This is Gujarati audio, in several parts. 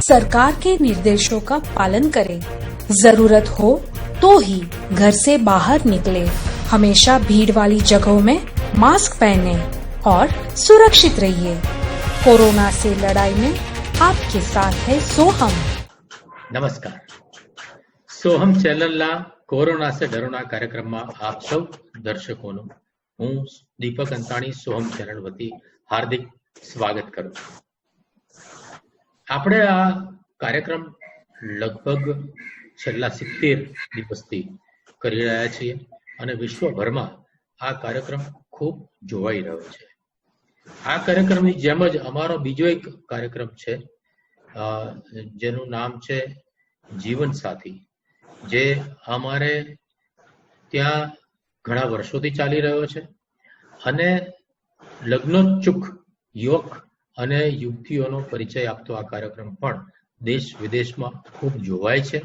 सरकार के निर्देशों का पालन करें, जरूरत हो तो ही घर से बाहर निकले, हमेशा भीड़ वाली जगहों में मास्क पहने और सुरक्षित रहिए। कोरोना से लड़ाई में आपके साथ है सोहम। નમસ્કાર, સોહમ ચેનલના કોરોના સે ડરોના કાર્યક્રમમાં આપ સૌ દર્શકોનું હું દીપક અંતાણી સોહમ ચેનલ વતી હાર્દિક સ્વાગત કરું છું। આપણે આ કાર્યક્રમ લગભગ છેલ્લા 70 દિવસથી કરી રહ્યા છીએ અને વિશ્વભરમાં આ કાર્યક્રમ ખૂબ જોવાઈ રહ્યો છે। આ કાર્યક્રમની જેમ જ અમારો બીજો એક કાર્યક્રમ છે જેનું નામ છે જીવન સાથી, જે અમારે ત્યાં ઘણા વર્ષોથી ચાલી રહ્યો છે અને લગ્નોત્સુક યુવક અને યુવતીઓનો પરિચય આપતો આ કાર્યક્રમ પણ દેશ વિદેશમાં ખૂબ જોવાય છે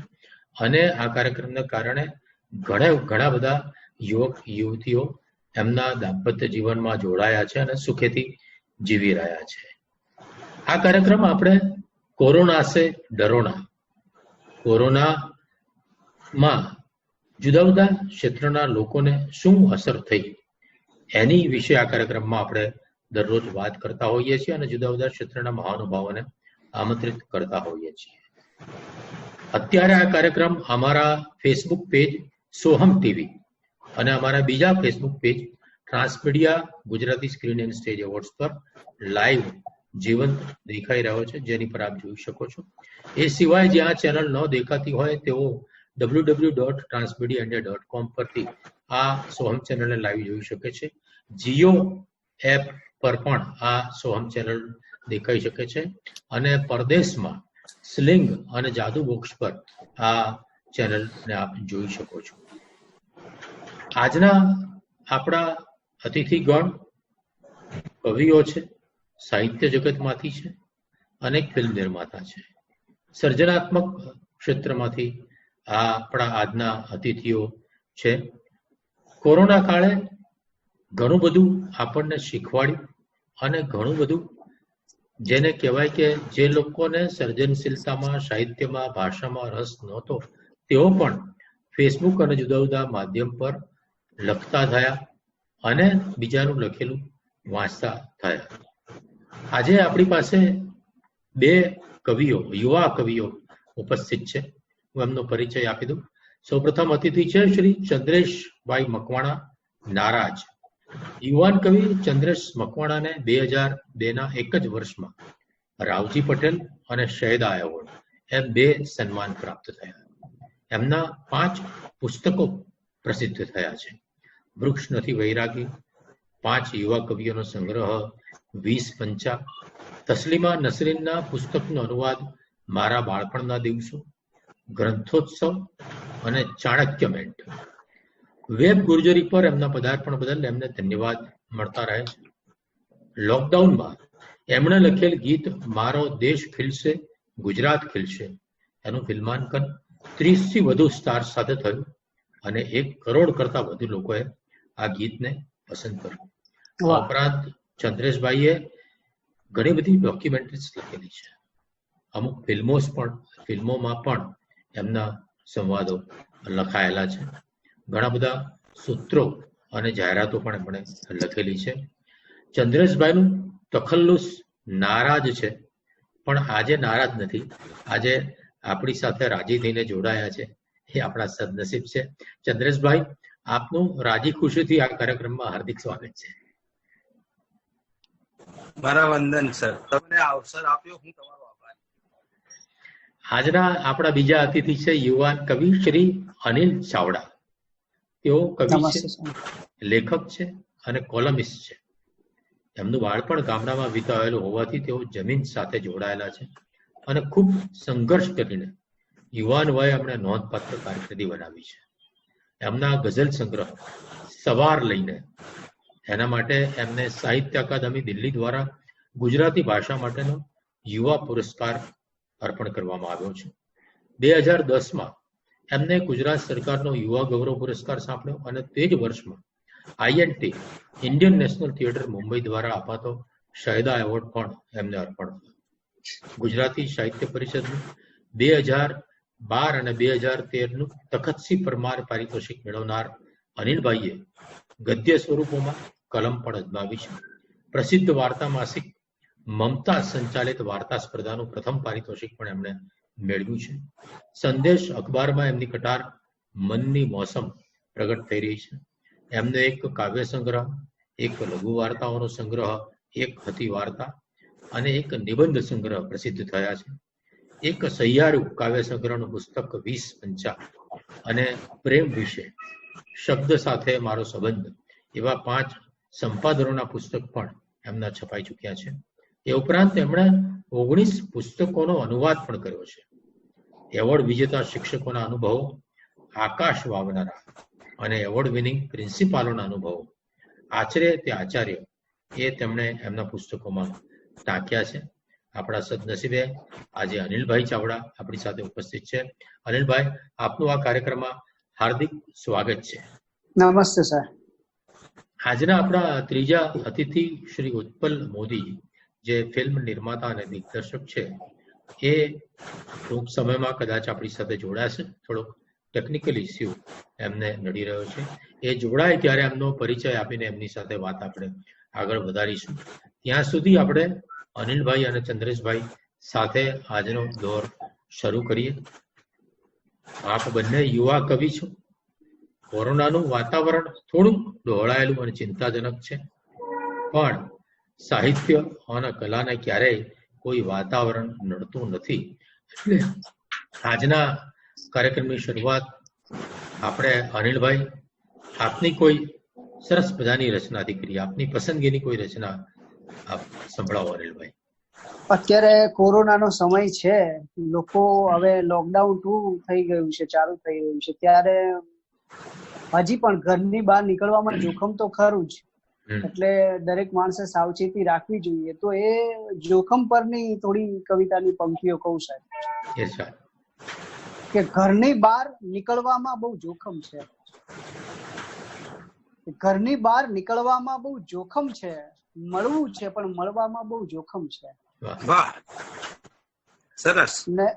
અને આ કાર્યક્રમને કારણે ઘણા બધા યુવક યુવતીઓ એમના દાંપત્ય જીવનમાં જોડાયા છે અને સુખેથી જીવી રહ્યા છે। આ કાર્યક્રમ આપણે કોરોના સે ડરોના, કોરોનામાં જુદા જુદા ક્ષેત્રના લોકોને શું અસર થઈ એની વિશે આ કાર્યક્રમમાં આપણે દરરોજ વાત કરતા હોઈએ છીએ અને જુદા જુદા ક્ષેત્રના મહાનુભાવોને આમંત્રિત કરતા હોઈએ છીએ। અત્યારે આ કાર્યક્રમ અમારા ફેસબુક પેજ સોહમ ટીવી અને અમારા બીજા Facebook page Transmedia Gujarati screen and stage awards પર લાઈવ જીવંત દેખાઈ રહ્યો છે, જેની પર આપ જોઈ શકો છો। એ સિવાય જ્યાં ચેનલ ન દેખાતી હોય તેઓ www.transmediaindia.com પરથી આ સોહમ ચેનલને લાઈવ જોઈ શકે છે। જીઓ એપ પર પણ આ સોહમ ચેનલ દેખાઈ શકે છે અને પરદેશમાં સ્લિંગ અને જાદુ બોક્સ પર આ ચેનલને આપ જોઈ શકો છો। આજના આપણા અતિથિગણ કવિઓ છે, સાહિત્ય જગતમાંથી છે, અનેક ફિલ્મ નિર્માતા છે, સર્જનાત્મક ક્ષેત્રમાંથી આ આપણા આજના અતિથિઓ છે। કોરોના કાળે ઘણું બધું આપણને શીખવાડ્યું અને ઘણું બધું જેને કહેવાય કે જે લોકોને સર્જનશીલતામાં, સાહિત્યમાં, ભાષામાં રસ નહોતો તેઓ પણ ફેસબુક અને જુદા જુદા માધ્યમ પર લખતા થયા અને બીજાનું લખેલું વાંચતા થયા। આજે આપણી પાસે બે કવિઓ, યુવા કવિઓ ઉપસ્થિત છે। હું એમનો પરિચય આપી દઉં। સૌપ્રથમ અતિથિ છે શ્રી ચંદ્રેશભાઈ મકવાણા નારાજ। યુવાન કવિ ચંદ્રેશ મકવાણાને 2002ના એક જ વર્ષમાં રાવજી પટેલ અને શહેદા એવોર્ડ એમ 2 સન્માન પ્રાપ્ત થયા। એમના 5 પુસ્તકો પ્રસિદ્ધ થયા છે। વૃક્ષ નથી વૈરાગી, 5 યુવા કવિઓનો સંગ્રહ, 20 પંચા, તસ્લીમા નસરીનના પુસ્તકનો અનુવાદ મારા બાળપણના દિવસો, ગ્રંથોત્સવ અને ચાણક્યમેન્ટ। વેબ ગુર્જરી પર એમના પદાર્પણ બદલ એમને ધન્યવાદ મળતા રહે છે। લોકડાઉનમાં એમણે લખેલ ગીત મારો દેશ ખીલશે ગુજરાત ખીલશે એનું ફિલ્માંકન 30થી વધુ સ્ટાર સાથે થયું અને 1 કરોડ કરતા વધુ લોકોએ આ ગીતને પસંદ કર્યું। ઉપરાંત ચંદ્રેશભાઈએ ઘણી બધી ડોક્યુમેન્ટરીઝ લખેલી છે। અમુક ફિલ્મોમાં પણ એમના સંવાદો લખાયેલા છે। ઘણા બધા સૂત્રો અને જાહેરાતો પણ એમણે લખેલી છે। ચંદ્રેશભાઈનું તખલ્લુસ નારાજ છે, પણ આજે નારાજ નથી, આજે આપણી સાથે રાજી થઈને જોડાયા છે, એ આપણા સદનસીબ છે। ચંદ્રેશભાઈ, આપનું રાજી ખુશીથી આ કાર્યક્રમમાં હાર્દિક સ્વાગત છે। મારા વંદન સર, તમને અવસર આપ્યો, હું તમારો આભાર। આજના આપણા બીજા અતિથિ છે યુવાન કવિ શ્રી અનિલ ચાવડા। તેઓ કવિ છે, લેખક છે અને કોલમિસ્ટ છે। એમનું બાળપણ ગામડામાં વિતાવેલું હોવાથી તેઓ જમીન સાથે જોડાયેલા છે અને ખૂબ સંઘર્ષ કરીને યુવાન વયે એમણે નોંધપાત્ર કારકિર્દી બનાવી છે। એમના ગઝલ સંગ્રહ સવાર લઈને એના માટે એમને સાહિત્ય અકાદમી દિલ્હી દ્વારા ગુજરાતી ભાષા માટેનો યુવા પુરસ્કાર અર્પણ કરવામાં આવ્યો છે। 2010માં એમને ગુજરાત સરકારનો યુવા ગૌરવ પુરસ્કાર સાંપડ્યો અને તે જ વર્ષમાં INT Indian national theatre Mumbai દ્વારા અપાતો શહેદા એવોર્ડ પણ એમને અર્પણ થયો। ગુજરાતી સાહિત્ય પરિષદનું 2012 અને 2013નું તખતસિંહ પરમાર પારિતોષિક મેળવનાર અનિલભાઈએ ગદ્ય સ્વરૂપોમાં કલમ પણ અજમાવી છે. પ્રસિદ્ધ વાર્તા માસિક મમતા સંચાલિત વાર્તા સ્પર્ધાનું પ્રથમ પારિતોષિક પણ એમણે મેળવ્યું છે. સંદેશ અખબારમાં એમની કટાર મનની મોસમ પ્રગટ થઈ રહી છે. એમનો એક કાવ્ય સંગ્રહ, એક લઘુ વાર્તાઓનો સંગ્રહ, એક હતી વાર્તા અને એક નિબંધ સંગ્રહ પ્રસિદ્ધ થયા છે. એક સહિયારું કાવ્ય સંગ્રહનું પુસ્તક 20 પંચા અને પ્રેમ વિશે, શબ્દ સાથે મારો સંબંધ એવા 5 સંપાદનોના પુસ્તક પણ એમના છપાઈ ચૂક્યા છે. એ ઉપરાંત એમણે 19 પુસ્તકોનો અનુવાદ પણ કર્યો છે. એવોર્ડ વિજેતા શિક્ષકોના અનુભવો, આકાશ વાવનારા અને એવોર્ડ વિનિંગ પ્રિન્સિપાલોના અનુભવો, આચરે તે આચાર્ય, એ તેમણે એમના પુસ્તકોમાં ટાંક્યા છે. આપણા સદનસીબે આજે અનિલભાઈ ચાવડા આપણી સાથે ઉપસ્થિત છે. અનિલભાઈ, આપનું આ કાર્યક્રમમાં હાર્દિક સ્વાગત છે. નમસ્તે સર. આજના આપણા ત્રીજા અતિથિ શ્રી ઉત્પલ મોદી, જે ફિલ્મ નિર્માતા અને દિગ્દર્શક છે, એ ટૂંક સમયમાં કદાચ આપણી સાથે જોડાશે. થોડોક ટેકનિકલ ઇસ્યુ એમને નડી રહ્યો છે. એ જોડાય ત્યારે એમનો પરિચય આપીને એમની સાથે વાત આપણે આગળ વધારીશું. ત્યાં સુધી આપણે અનિલભાઈ અને ચંદ્રેશભાઈ સાથે આજનો દોર શરૂ કરીએ. આપ બંને યુવા કવિ છો. કોરોનાનું વાતાવરણ થોડુંક ડહોળાયેલું અને ચિંતાજનક છે, પણ સાહિત્ય અને કલાને ક્યારેય કોઈ વાતાવરણ નડતું નથી. એટલે આજના કાર્યક્રમની શરૂઆત આપણે અનિલભાઈ આપની કોઈ સરસ મજાની રચનાથી કરીએ. આપની પસંદગીની કોઈ રચના આપ સંભળાવો અનિલભાઈ. અત્યારે કોરોનાનો સમય છે, લોકો હવે લોકડાઉન 2 થઈ ગયું છે, ચાલુ થઈ રહ્યું છે, ત્યારે હજી પણ ઘરની બહાર નીકળવામાં જોખમ તો ખરું જ. એટલે દરેક માણસે સાવચેતી રાખવી જોઈએ. તો એ જોખમ પરની થોડી કવિતાની પંક્તિઓ કહું સાહેબ, કે ઘરની બહાર નીકળવામાં બહુ જોખમ છે. ઘરની બહાર નીકળવામાં બહુ જોખમ છે, મળવું છે પણ મળવામાં બહુ જોખમ છે. વાહ, સરસ. ને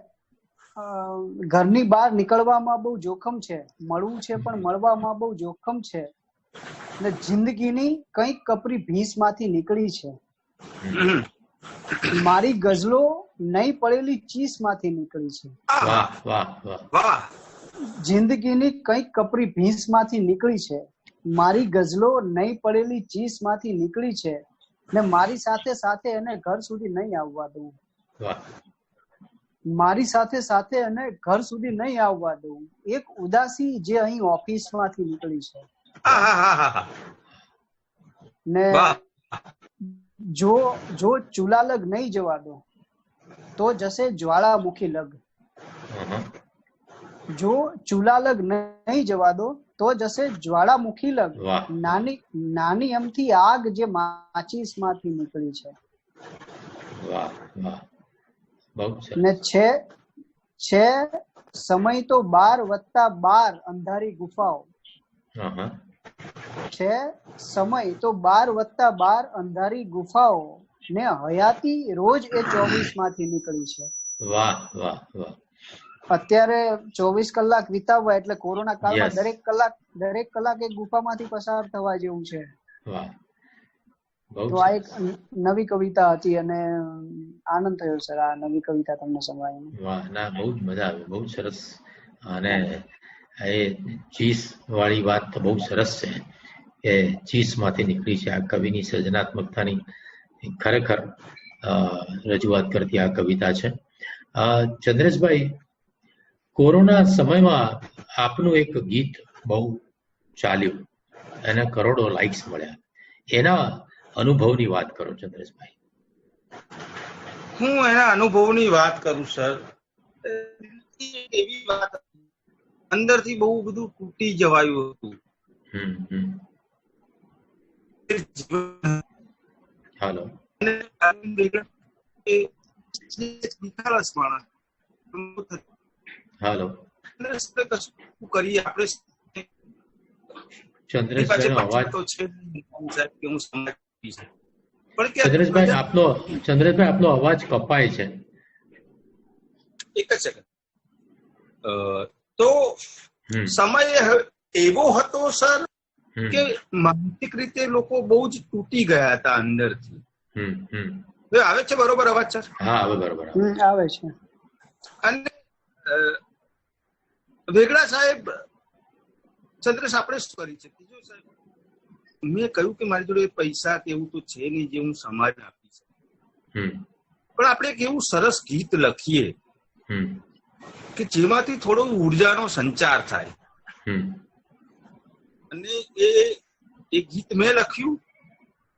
ઘરની બહાર નીકળવામાં બહુ જોખમ છે, મળવું છે પણ મળવામાં બહુ જોખમ છે. ને જિંદગીની કંઈક કપરી ભીંસમાંથી નીકળી છે. મારી ગઝલો નહીં પડેલી ચીસમાંથી નીકળી છે. વાહ વાહ વાહ. જિંદગીની કંઈક કપરી ભીંસમાંથી નીકળી છે, મારી ગઝલો નહીં પડેલી ચીસમાંથી નીકળી છે. ને મારી સાથે સાથે એને ઘર સુધી નહીં આવવા દઉં. મારી સાથે સાથે એને ઘર સુધી નહીં આવવા દઉં. એક ઉદાસી જે અહીં ઓફિસમાંથી નીકળી છે. ને જો ચૂલાલગ નહીં જવા દો તો જશે જ્વાળામુખી લગ. જો ચૂલાલગ નહીં જવા દો તો જશે જ્વાળામુખી લગ. નાની અમથી આગ જે માચીસમાંથી નીકળી છે. ને છે સમય તો 12+12 અંધારી ગુફાઓ. છે સમય તો 12+12 અંધારી ગુફાઓ. ને હયાતી રોજ એ 24માંથી નીકળી છે. વાહ વાહ વાહ. અત્યારે 24 કલાક વિતાવવા એટલે કોરોના કાળમાં દરેક કલાક એક ગુફામાંથી પસાર થવા જેવું છે. તો આ એક નવી કવિતા હતી અને આનંદ થયો સર આ નવી કવિતા તમને સંભળાવીને. વાહ, ના, બહુ જ મજા આવી, બહુ સરસ. અને એ ચીસ વાળી વાત તો બહુ સરસ છે કે ચીસમાંથી નીકળી છે. આ કવિની સર્જનાત્મકતાની ખરેખર રજૂઆત કરતી આ કવિતા છે. ચંદ્રેશભાઈ, કોરોના સમયમાં આપનું એક ગીત બહુ ચાલ્યું, એને કરોડો લાઇક્સ મળ્યા. એના અનુભવની વાત કરો ચંદ્રેશભાઈ. હું એના અનુભવની વાત કરું સર. એવી વાત અંદરથી બહુ બધું તૂટી જવાયું હતું. હાલો. હાલો. કરીએ આપણે. ચંદ્રેશભાઈ આપનો અવાજ કપાય છે. એક જ સેકન્ડ. તો સમય એવો હતો સર કે માનસિક રીતે લોકો બહુ જ તૂટી ગયા હતા અંદરથી. આવે છે બરોબર અવાજ સર? હા, હવે બરોબર આવે છે. અને વેગડા સાહેબ, ચંદ્રેશ, આપણે શું કરી શકીએ? જો સાહેબ, મેં કહ્યું કે મારી જોડે પૈસા કે એવું તો છે નહીં જે હું સમાજને આપી શકું, પણ આપણે એક એવું સરસ ગીત લખીએ કે જેમાંથી થોડો ઉર્જાનો સંચાર થાય. અને એ ગીત મેં લખ્યું.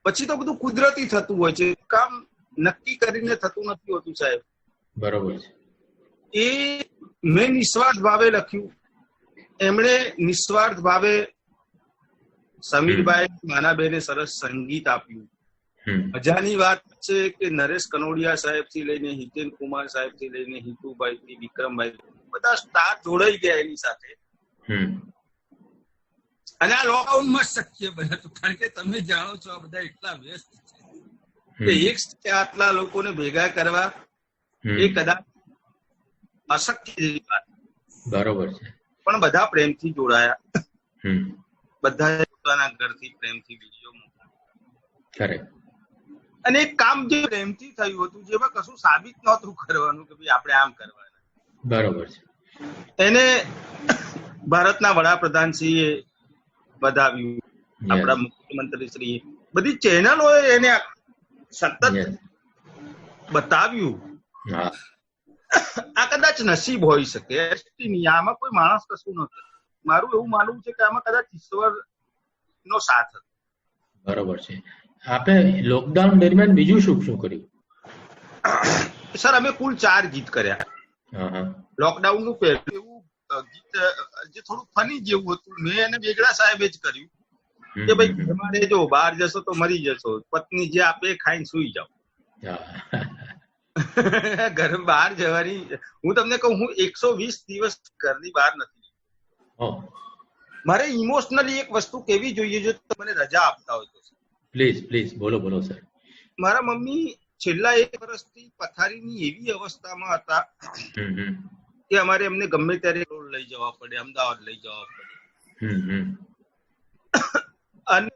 પછી તો બધું કુદરતી થતું હોય છે, કામ નક્કી કરીને થતું નથી હોતું સાહેબ. બરોબર છે. એ મેં નિસ્વાર્થ ભાવે લખ્યું, એમણે નિસ્વાર્થ ભાવે સમીરભાઈ માનાબેને સરસ સંગીત આપ્યું. મજાની વાત છે કે નરેશ કનોડિયા સાહેબ થી લઈને હિતેન કુમાર સાહેબ થી લઈને હિતુભાઈ થી વિક્રમભાઈ, બધા સ્ટાર જોડાઈ ગયા એની સાથે. અને આ લોકડાઉનમાં શક્ય બન્યું હતું, કારણ કે તમે જાણો છો આ બધા એટલા વ્યસ્ત છે કે એક સાથે આટલા લોકોને ભેગા કરવા એ કદાચ અશક્ય જેવી વાત. બરોબર છે. પણ બધા પ્રેમથી જોડાયા, બધા પોતાના ઘરથી પ્રેમથી વિડીયો મોકલ્યા. અને એક કામ જે પ્રેમથી થયું હતું, જેમાં કશું સાબિત નહોતું કરવાનું કે ભાઈ આપણે આમ કરવાના. બરોબર છે. એને ભારતના વડાપ્રધાન શ્રીએ વધાવ્યું, આપણા મુખ્યમંત્રી શ્રીએ, બધી ચેનલોએ એને સતત બતાવ્યું. આ કદાચ નસીબ હોઈ શકે, આમાં કોઈ માણસ કશું ન કરે. મારું એવું માનવું છે કે આમાં કદાચ ઈશ્વર નો સાથ હતો. બરોબર છે. આપે લોકડાઉન દરમિયાન બીજું શું શું કર્યું? સર, અમે કુલ 4 ગીત કર્યા. લોકડાઉન નું પહેલું એવું ગીત જે થોડું ફની જેવું હતું, મેં અને વેગડા સાહેબે જ કર્યું કે ભાઈ ઘરમાં રહેજો, બહાર જશો તો મરી જશો, પત્ની જે આપે ખાઈને સુઈ જાઓ. ઘર બહાર જવાની, હું તમને કહું, હું 120 દિવસ ઘરની બહાર નથી. મારે ઇમોશનલી એક વસ્તુ કેવી જોઈએ, જો મને રજા આપતા હોય તો. પ્લીઝ બોલો બોલો સર. મારા મમ્મી છેલ્લા 1 વર્ષથી પથારીની એવી અવસ્થામાં હતા કે અમારે એમને ગમે ત્યારે લઈ જવા પડે, અમદાવાદ લઈ જવા પડે. અને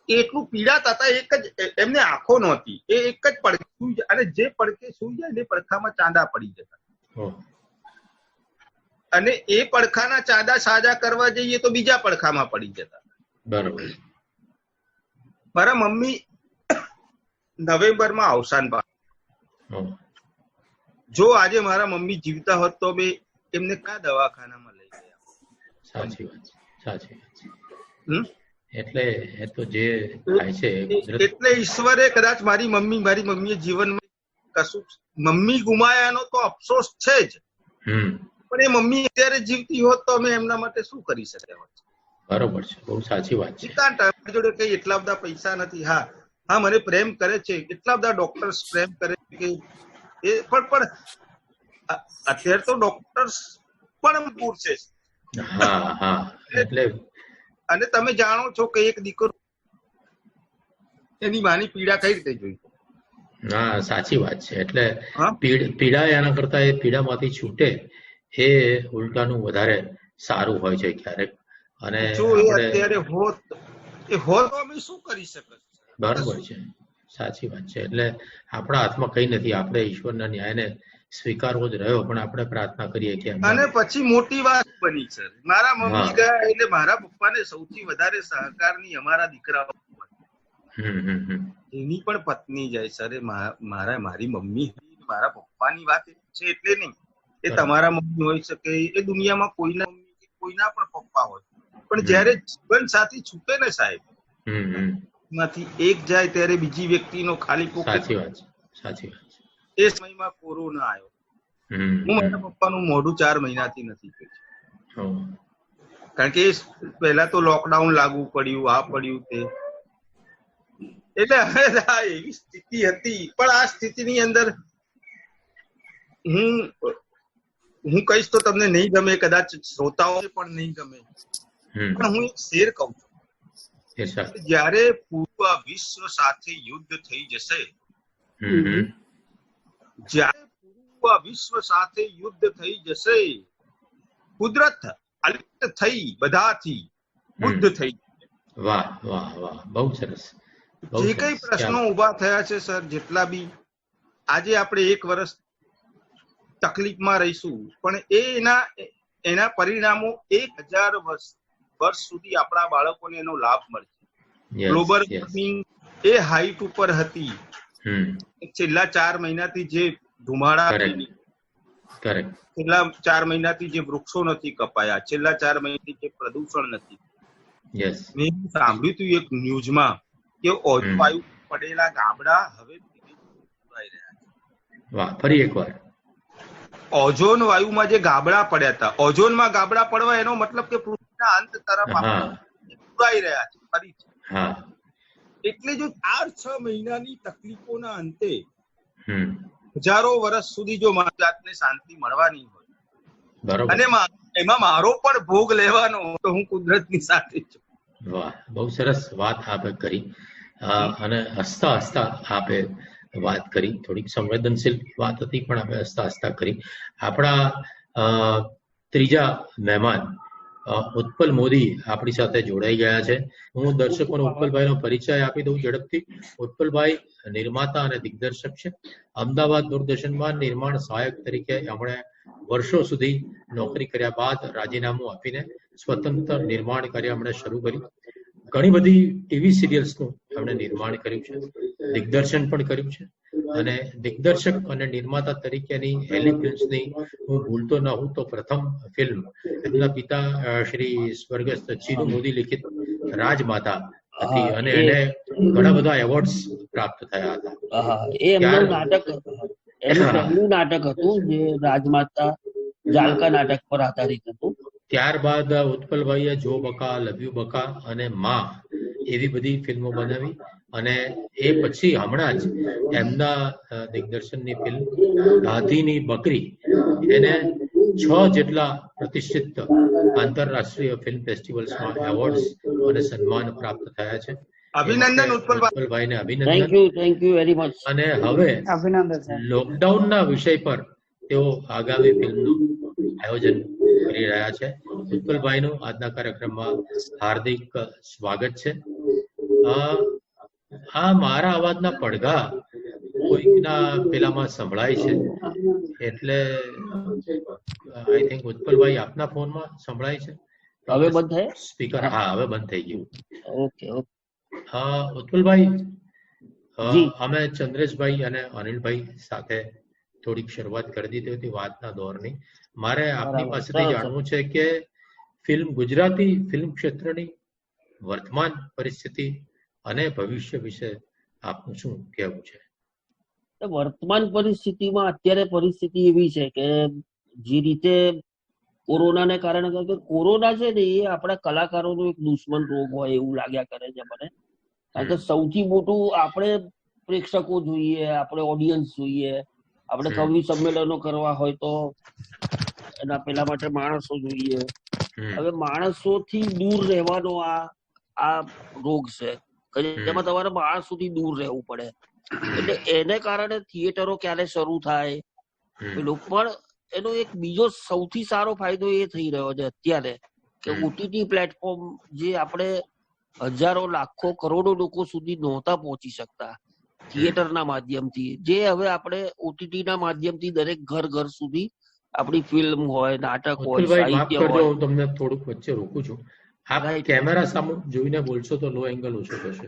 એટલું પીડાતા હતા. એક જ એમને આંખો નહોતી, એ એક જ પડખે સુઈ જાય, અને જે પડખે સુઈ જાય ને પડખામાં ચાંદા પડી જતા. અને એ પડખાના ચાંદા સાજા કરવા જઈએ તો બીજા પડખામાં પડી જતા. બરોબર. મારા મમ્મી નવેમ્બરમાં અવસાન પામ્યા. જો આજે મારા મમ્મી જીવતા હોત તો મેં એમને કયા દવાખાનામાં લઈ ગયા. સાચી વાત છે. એટલે એ તો જે થાય છે, એટલે ઈશ્વરે કદાચ મારી મમ્મીએ જીવનમાં કશું, મમ્મી ગુમાયાનો તો અફસોસ છે જ, પણ એ મમ્મી અત્યારે જીવતી હોત તો અમે એમના માટે શું કરી શક્યા હોત. બરોબર છે, બહુ સાચી વાત છે. તમારી જોડે કઈ એટલા બધા પૈસા નથી. હા મને પ્રેમ કરે છે, એટલા બધા ડોક્ટર્સ પ્રેમ કરે છે કે પણ અત્યારે તો ડોક્ટર્સ પણ પૂરશે. એટલે અને તમે જાણો છો કે એક દીકરો એની માની પીડા કઈ રીતે જોઈ. સાચી વાત છે. એટલે પીડા એના કરતા એ પીડામાંથી છૂટે એ ઉલટાનું વધારે સારું હોય છે ક્યારેક. અને જો એ અત્યારે હોત તો અમે શું કરી શકત. બરોબર છે, સાચી વાત છે. એટલે આપણા હાથમાં કઈ નથી, આપણે ઈશ્વરના ન્યાયને સ્વીકારવો જ રહ્યો, પણ આપણે પ્રાર્થના કરીએ કે. અને પછી મોટી વાત બની છે, મારા મમ્મી ગયા એટલે મારા પપ્પાને સૌથી વધારે સહકારની અમારા દીકરાઓ. એની પણ પત્ની જાય સર, મારી મમ્મી મારા પપ્પાની વાત છે એટલે નહીં, એ તમારા મમ્મી હોઈ શકે, એ દુનિયામાં કોઈના મમ્મી કોઈના પણ પપ્પા હોય, પણ જયારે જીવન સાથી છૂટે ને સાહેબ, માંથી એક જાય ત્યારે બીજી વ્યક્તિનો ખાલી પોકેટ. સાચી વાત. એ સમયમાં કોરોના આવ્યો. હું મારા પપ્પાનું મોઢું 4 મહિનાથી નથી જોયું, કારણ કે પહેલા તો લોકડાઉન લાગુ પડ્યું, આ પડ્યું તે. એટલે હવે એવી સ્થિતિ હતી, પણ આ સ્થિતિની અંદર હું કહીશ તો તમને નહીં ગમે, કદાચ શ્રોતાઓને પણ નહીં ગમે, પણ હું એક શેર કહું છું. જયારે પૂર્વ વિશ્વ સાથે યુદ્ધ થઈ જશે, જયારે પૂર્વ આખા વિશ્વ સાથે યુદ્ધ થઈ જશે. કુદરત અલિપ્ત થઈ બધાથી બુદ્ધ થઈ. વાહ વાહ વાહ, બહુ સરસ. જે કઈ પ્રશ્નો ઉભા થયા છે સર, જેટલા બી આજે આપણે 1 વર્ષ તકલીફમાં રહીશું, પણ એના પરિણામો 1000 વર્ષ સુધી આપણા બાળકોને એનો લાભ મળશે. ગ્લોબલ વોર્મિંગ એ હાઈટ ઉપર હતી. છેલ્લા 4 મહિનાથી જે ધુમાડા, છેલ્લા 4 મહિનાથી જે વૃક્ષો નથી કપાયા, છેલ્લા 4 મહિનાથી જે પ્રદૂષણ નથી. મેં સાંભળ્યું હતું એક ન્યૂઝમાં કે ઓઝોન વાયુ પડેલા ગામડા હવે પુરાઈ રહ્યા છે. વાહ, ફરી એકવાર. ઓઝોન વાયુમાં જે ગાબડા પડ્યા હતા, ઓઝોનમાં ગાબડા પડવા એનો મતલબ કે પૃથ્વીના અંત તરફ પુરાઈ રહ્યા છે ફરીથી. એટલે જો 4-6 મહિનાની તકલીફોના અંતે હજારો વર્ષ સુધી જો મારી જાતને શાંતિ મળવાની હોય અને એમાં મારો પણ ભોગ લેવાનો, તો હું કુદરતની સાથે છું. વાહ, બહુ સરસ વાત આપે કરી. અને હસતા હસતા આપે વાત કરી. થોડીક સંવેદનશીલ વાત હતી, પણ આપણે હસતા હસતા કરી. આપણા ત્રીજા મહેમાન ઉત્પલ મોદી આપણી સાથે જોડાઈ ગયા છે. હું દર્શકોને ઉત્પલભાઈનો પરિચય આપી દઉં ઝડપથી. ઉત્પલભાઈ નિર્માતા અને દિગ્દર્શક છે. અમદાવાદ દૂરદર્શનમાં નિર્માણ સહાયક તરીકે એમણે વર્ષો સુધી નોકરી કર્યા બાદ રાજીનામું આપીને સ્વતંત્ર નિર્માણ કાર્ય એમણે શરૂ કર્યું. ઘણી બધી ટીવી સિરિયલ્સનું એમણે નિર્માણ કર્યું છે, દિગ્દર્શન પણ કર્યું છે. અને દિગ્દર્શક અને નિર્માતા તરીકેની હેલી ફિલ્મ્સની હું ભૂલતો ન હું તો પ્રથમ ફિલ્મ એમના પિતા શ્રી સ્વર્ગસ્થ ચીનુ મોદી લિખિત રાજમાતા હતી, અને એને ઘણા બધા એવોર્ડ્સ પ્રાપ્ત થયા હતા. એમનું પહેલું નાટક હતું જે રાજમાતા જાલકા નાટક પર આધારિત હતું. ત્યારબાદ ઉત્પલભાઈએ જો બકા, લવ યુ બકા અને માં એવી બધી ફિલ્મો બનાવી. અને એ પછી હમણાં જ એમના દિગ્દર્શનની ફિલ્મ ગાંધીની બકરી એને 6 જેટલા પ્રતિષ્ઠિત આંતરરાષ્ટ્રીય ફિલ્મ ફેસ્ટિવલ્સમાં એવોર્ડ્સ અને સન્માન પ્રાપ્ત થયા છે. અભિનંદન ઉત્પલભાઈને, અભિનંદન. Thank you very much. અને હવે લોકડાઉનના વિષય પર તેઓ આગામી ફિલ્મનું આયોજન કરી રહ્યા છે. ઉત્પલભાઈનું આજના કાર્યક્રમમાં હાર્દિક સ્વાગત છે. આ મારા અવાજના પડઘા કોઈકના પેલામાં સંભળાય છે, એટલે આઈ થિંક ઉત્પલભાઈ આપના ફોનમાં સંભળાય છે. હવે બંધ થાય સ્પીકર? હા, હવે બંધ થઈ ગયું. ઓકે. ઉત્પલભાઈ, અમે ચંદ્રેશભાઈ અને અનિલભાઈ સાથે થોડીક શરૂઆત કરી દીધી હતી વાતના દોરની. મારે આપની પાસેથી જાણવું છે કે ગુજરાતી ફિલ્મ ક્ષેત્રની વર્તમાન પરિસ્થિતિ અને ભવિષ્ય વિશે આપનું શું કહેવું છે? વર્તમાન પરિસ્થિતિમાં અત્યારે પરિસ્થિતિ એવી છે કે જે રીતે કોરોનાને કારણે, કોરોના છે ને એ આપણા કલાકારોનો એક દુશ્મન રોગ હોય એવું લાગ્યા કરે છે મને. કારણ કે સૌથી મોટું આપણે પ્રેક્ષકો જોઈએ, આપણે ઓડિયન્સ જોઈએ, આપણે કવિ સંમેલનો કરવા હોય તો એના પેલા માટે માણસો જોઈએ. હવે માણસોથી દૂર રહેવાનો આ રોગ છે, જેમાં તમારે માણસોથી દૂર રહેવું પડે. એટલે એને કારણે થિયેટરો ક્યારે શરૂ થાય પેલું. પણ એનો એક બીજો સૌથી સારો ફાયદો એ થઈ રહ્યો છે અત્યારે કે ઓટીટી પ્લેટફોર્મ જે આપણે હજારો, લાખો, કરોડો લોકો સુધી નહોતા પહોંચી શકતા થિયેટરના માધ્યમથી, જે હવે આપણે ઓટીટી ના માધ્યમથી દરેક ઘર સુધી આપણી ફિલ્મ હોય, નાટક હોય, સાહિત્ય હોય. હું તમને થોડુંક વચ્ચે રોકું છું. આપ કેમેરા સામે જોઈને બોલશો તો લો એંગલ ઓછો થશે.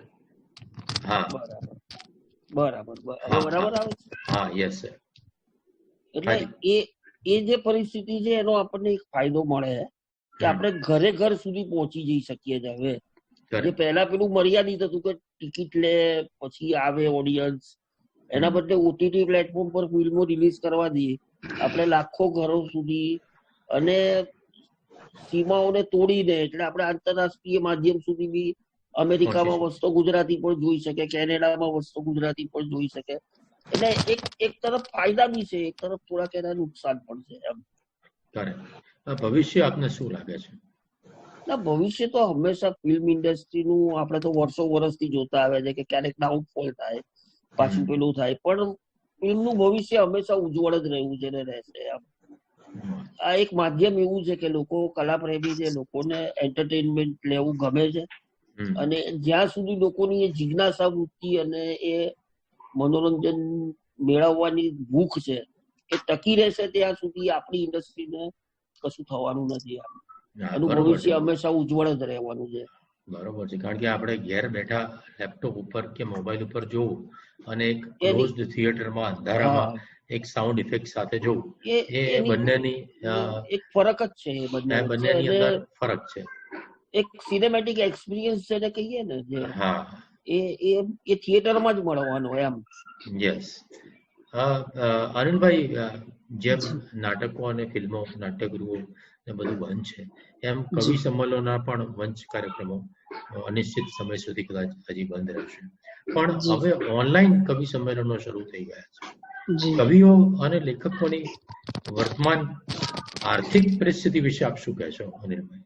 હા, બરાબર આવે છે. હા, યસ સર. એટલે એ જે પરિસ્થિતિ છે એનો આપણને એક ફાયદો મળે કે આપણે ઘર સુધી પહોંચી જઈ શકીએ છીએ. હવે જે પહેલા પેલું મર્યાદિત હતું કે ટિકિટ લે પછી આવે ઓડિયન્સ, એના બદલે ઓટીટી પ્લેટફોર્મ પર ફિલ્મો રિલીઝ કરવા દઈએ આપણે લાખો ઘરો સુધી, અને સીમાઓને તોડીને, એટલે આપણે આંતરરાષ્ટ્રીય માધ્યમ સુધી બી અમેરિકામાં વસતો ગુજરાતી પણ જોઈ શકે, કેનેડામાં વસતો ગુજરાતી પણ જોઈ શકે. એટલે એક તરફ ફાયદા બી છે, એક તરફ થોડાક એના નુકસાન પણ છે. એમ ભવિષ્ય આપને શું લાગે છે? ના, ભવિષ્ય તો હંમેશા ફિલ્મ ઇન્ડસ્ટ્રીનું આપણે તો વર્ષોથી જોતા આવે છે કે ક્યારેક ડાઉનફોલ થાય, પાછું પેલું થાય. પણ એમનું ભવિષ્ય હંમેશા ઉજ્જવળ જ રહ્યું છે ને રહેશે. આ એક માધ્યમ એવું છે કે લોકો કલાપ્રેમી છે, લોકોને એન્ટરટેનમેન્ટ લેવું ગમે છે, અને જ્યાં સુધી લોકોની એ જિજ્ઞાસા વૃત્તિ અને એ મનોરંજન મેળવવાની ભૂખ છે એ ટકી રહેશે ત્યાં સુધી આપણી ઇન્ડસ્ટ્રીને કશું થવાનું નથી. એનું ભવિષ્ય હંમેશા ઉજ્જવળ જ રહેવાનું છે. બરોબર છે, કારણ કે આપણે ઘેર બેઠા લેપટોપ ઉપર કે મોબાઈલ ઉપર જોવું અને એક ક્લોઝડ થિયેટરમાં અંધારામાં એક સાઉન્ડ ઇફેક્ટ સાથે જોવું, એ બંનેની એક ફરક જ છે. એ બંનેની અંદર ફરક છે. એક સિનેમેટિક એક્સપિરિયન્સ જેને કહીએ ને, જે એ થિયેટરમાં જ મળવાનો એમ. યસ. અનિલભાઈ, જેમ નાટકો અને ફિલ્મો, નાટ્યગૃહો ને બધું બંધ છે, એમ કવિ સંમેલનોના પણ મંચ કાર્યક્રમો અનિશ્ચિત સમય સુધી કદાચ હજી બંધ રહેશે, પણ હવે ઓનલાઈન કવિ સંમેલનો શરૂ થઈ ગયા છે. કવિઓ અને લેખકોની વર્તમાન આર્થિક પરિસ્થિતિ વિશે આપ શું કહેશો, અનિલભાઈ?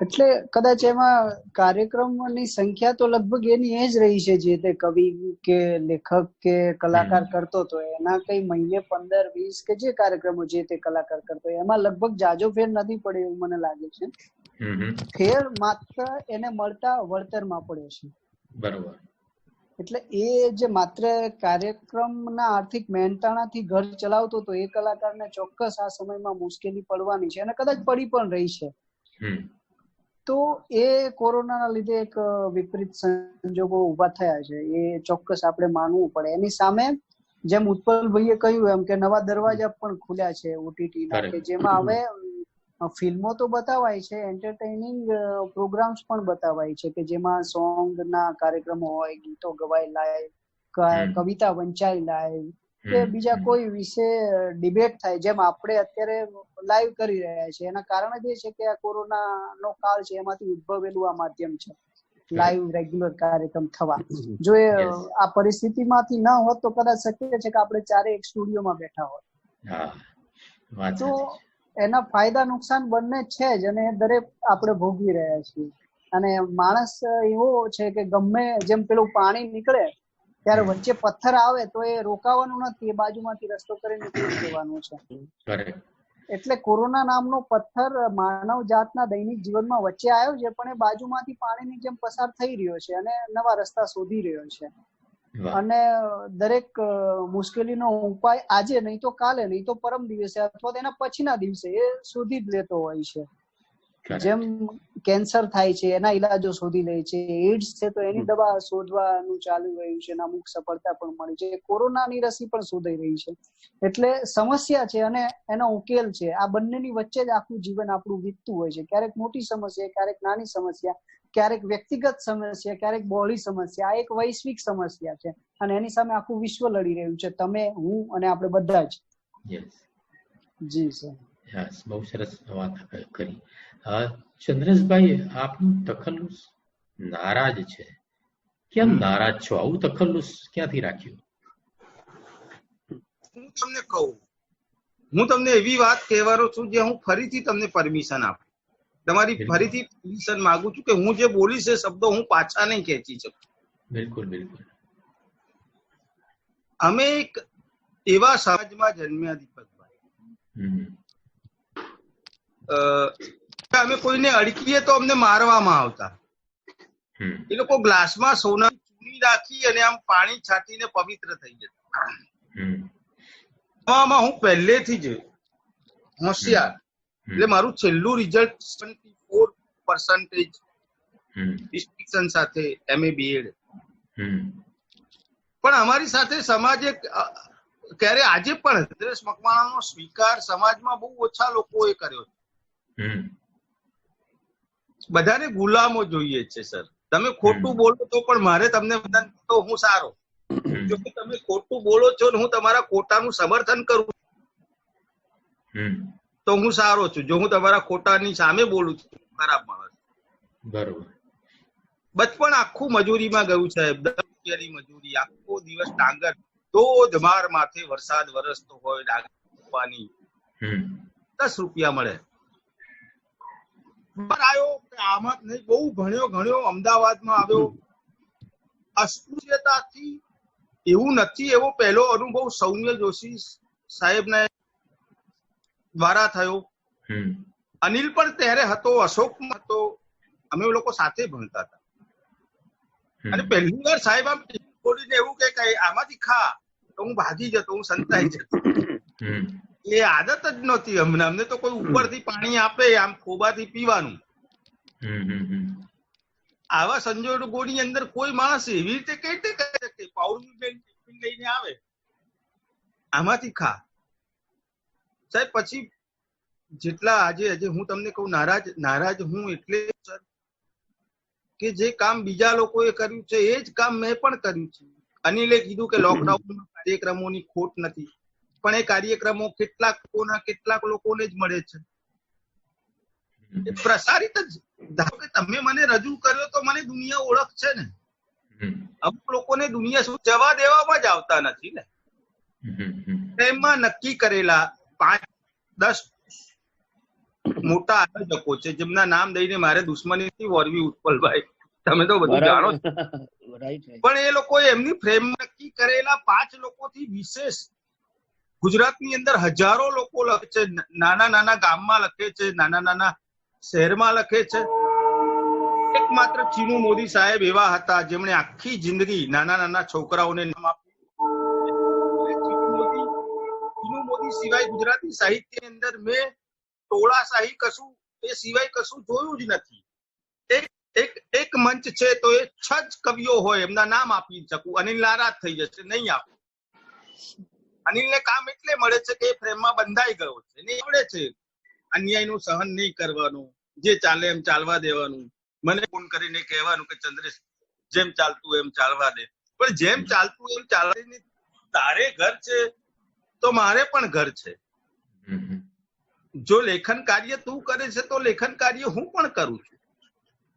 એટલે કદાચ એમાં કાર્યક્રમોની સંખ્યા તો લગભગ એની એ જ રહી છે, જે તે કવિ કે લેખક કે કલાકાર કરતો હતો એના કઈ મહિને 15-20 કે જે કાર્યક્રમો જે તે કલાકાર કરતો હોય એમાં લગભગ જાજો ફેર નથી પડે એવું મને લાગે છે. ફેર માત્ર એને મળતા વળતરમાં પડ્યો છે. બરોબર. એટલે એ જે માત્ર કાર્યક્રમના આર્થિક મહેનતાણાથી ઘર ચલાવતો હતો એ કલાકારને ચોક્કસ આ સમયમાં મુશ્કેલી પડવાની છે, અને કદાચ પડી પણ રહી છે. તો એ કોરોનાના લીધે એક વિપરીત સંજોગો ઉભા થયા છે, એ ચોક્કસ આપણે માનવું પડે. એની સામે જેમ ઉત્પલભાઈએ કહ્યું એમ કે નવા દરવાજા પણ ખુલ્યા છે ઓટીટીના, કે જેમાં હવે ફિલ્મો તો બતાવાય છે, એન્ટરટેનિંગ પ્રોગ્રામ્સ પણ બતાવાય છે, કે જેમાં સોંગના કાર્યક્રમો હોય, ગીતો ગવાય લાઈવ, કવિતા વંચાય લાઈવ, કે બીજા કોઈ વિશે ડિબેટ થાય, જેમ આપણે અત્યારે લાઈવ કરી રહ્યા છીએ. એના કારણ જ એ છે કે આ કોરોનાનો કાળ છે, એમાંથી ઉદ્ભવેલું આ માધ્યમ છે લાઈવ રેગ્યુલર કાર્યક્રમ થવા. જો એ આ પરિસ્થિતિમાંથી ન હોત તો કદાચ શક્ય છે કે આપણે ચારે એક સ્ટુડિયોમાં બેઠા હોત. તો એના ફાયદા નુકસાન બંને છે જ, અને દરેક આપણે ભોગવી રહ્યા છીએ. અને માણસ એવો છે કે ગમે જેમ પેલું પાણી નીકળે ત્યારે વચ્ચે પથ્થર આવે તો એ રોકાવાનું નથી, એ બાજુમાંથી રસ્તો કરીને નીકળી જવાનું છે. એટલે કોરોના નામનો પથ્થર માનવ જાતના દૈનિક જીવનમાં વચ્ચે આવ્યો છે, પણ એ બાજુમાંથી પાણીની જેમ પસાર થઈ રહ્યો છે અને નવા રસ્તા શોધી રહ્યો છે. અને દરેક મુશ્કેલીનો ઉપાય આજે નહીં તો કાલે, નહીં તો પરમ દિવસે અથવા તેના પછીના દિવસે એ શોધી જ લેતો હોય છે. જેમ કેન્સર થાય છે એના ઈલાજો શોધી લે છે, એઇડ્સ છે તો એની દવા શોધવાનું ચાલુ રહ્યું છે, અમુક સફળતા પણ મળી છે, કોરોનાની રસી પણ શોધાઈ રહી છે. એટલે સમસ્યા છે અને એનો ઉકેલ છે, આ બંનેની વચ્ચે જ આખું જીવન આપણું વીતતું હોય છે. ક્યારેક મોટી સમસ્યા, ક્યારેક નાની સમસ્યા, ક્યારેક વ્યક્તિગત સમસ્યા, ક્યારેક બહોળી સમસ્યા. આ એક વૈશ્વિક સમસ્યા છે અને એની સામે આખું વિશ્વ લડી રહ્યું છે, તમે, હું અને આપણે બધા જ. જી સર. બહુ સરસ વાત કરી. ચંદ્રેશભાઈ, આપનું તખલ્લુસ નારાજ છે, કેમ નારાજ છો? આવું તખલ્લુસ ક્યાંથી રાખ્યું? હું તમને કહું, હું તમને એવી વાત કહેવાનો છું જે હું ફરીથી તમને પરમિશન આપું, તમારી ફરીથી પરમિશન માંગુ છું કે હું જે બોલીશ એ શબ્દો હું પાછા નહીં ખેંચી શકું. બિલકુલ બિલકુલ. અમે એક એવા સમાજમાં જન્મ્યા દીપકભાઈ, અમે કોઈને અડકીએ તો અમને મારવામાં આવતા. એ લોકો ગ્લાસમાં સોના ચૂની રાખી અને આમ પાણી છાંટીને પવિત્ર થઈ જતા. હું પહેલેથી જ હોશિયાર, એટલે મારું છેલ્લું રિઝલ્ટ 74% ડિસ્ટિંક્શન સાથે MA BEd. પણ અમારી સાથે સમાજે ક્યારે આજે પણ હૃદય મકવાણાનો સ્વીકાર સમાજમાં બહુ ઓછા લોકોએ કર્યો છે. બધાને ગુલામો જોઈએ છે સર. તમે ખોટું બોલો તો પણ મારે તમને તો હું સારો, જો તમે ખોટું બોલો છો ને હું તમારા ખોટાનું સમર્થન કરું તો હું સારો છું. જો હું તમારા ખોટાની સામે બોલું છું ખરાબ માણસ. બરોબર. બચપણ આખું મજૂરીમાં ગયું સાહેબ, 10 રૂપિયાની મજૂરી, આખો દિવસ ડાંગર, ધોધમાર માથે વરસાદ વરસતો હોય, ડાંગર આપવાની, 10 રૂપિયા મળે. આવ્યો આમાં નહીં, બહુ ભણ્યો, અમદાવાદમાં આવ્યો, અસ્પૃશ્યતાથી એવું નથી. એવો પહેલો અનુભવ સૌમ્ય જોશી સાહેબના દ્વારા થયો. અનિલ પણ ત્યારે હતો, અશોક હતો, અમે લોકો સાથે ભણતા હતા. અને પહેલી વાર સાહેબ આમ બોલીને એવું કે આમાંથી ખા, તો હું ભાગી જતો, હું સંતાઈ જતો. એ આદત જ નહોતી અમને તો કોઈ ઉપરથી પાણી આપે આમ ખોબાથી પીવાનું. આવા સંજોગોની અંદર કોઈ માણસ એવી રીતે કઈ રીતે કહે કે પાઉડર લઈને આવે આમાંથી ખા. સાહેબ પછી જેટલા આજે હું તમને કહું નારાજ હું એટલે કે જે કામ બીજા લોકોએ કર્યું છે એ જ કામ મેં પણ કર્યું છે. અનિલે કીધું કે લોકડાઉનમાં કાર્યક્રમોની ખોટ નથી, પણ એ કાર્યક્રમો કેટલાક લોકોને જ મળે છે. પ્રસારિત જ ધારો કે તમે મને રજૂ કર્યો તો મને દુનિયા ઓળખ છે ને. અમુક લોકોને દુનિયા શું જવા દેવામાં જ આવતા નથી ને. એમાં નક્કી કરેલા 5-10 મોટા આયોજકો છે જેમના નામ દઈને મારે દુશ્મની વોરવી ઉત્પલભાઈ, તમે તો બધું જાણો છો. પણ એ લોકોએ એમની ફ્રેમ નક્કી કરેલા 5 લોકોથી વિશેષ ગુજરાતની અંદર હજારો લોકો લખે છે, નાના ગામમાં લખે છે, નાના શહેરમાં લખે છે. એકમાત્ર ચીનુ મોદી સાહેબ એવા હતા જેમણે આખી જિંદગી નાના છોકરાઓને નામ આપ્યું. ચીનુ મોદી સિવાય ગુજરાતી સાહિત્યની અંદર મેં ટોળાશાહી કશું એ સિવાય કશું જોયું જ નથી. એક મંચ છે તો એ 6 જ કવિઓ હોય, એમના નામ આપી શકું. અનિલ નારાજ થઈ જશે, નહીં આપું. અનિલને કામ એટલે મળે છે કે એ ફ્રેમમાં બંધાઈ ગયો છે ને આવડે છે અન્યાયનું સહન નહીં કરવાનું, જે ચાલે એમ ચાલવા દેવાનું. મને ફોન કરીને કહેવાનું કે ચંદ્રેશ જેમ ચાલતું એમ ચાલવા દે. પણ જેમ ચાલતું એમ ચાલવાની તારે ઘર છે તો મારે પણ ઘર છે. જો લેખન કાર્ય તું કરે છે તો લેખન કાર્ય હું પણ કરું છું.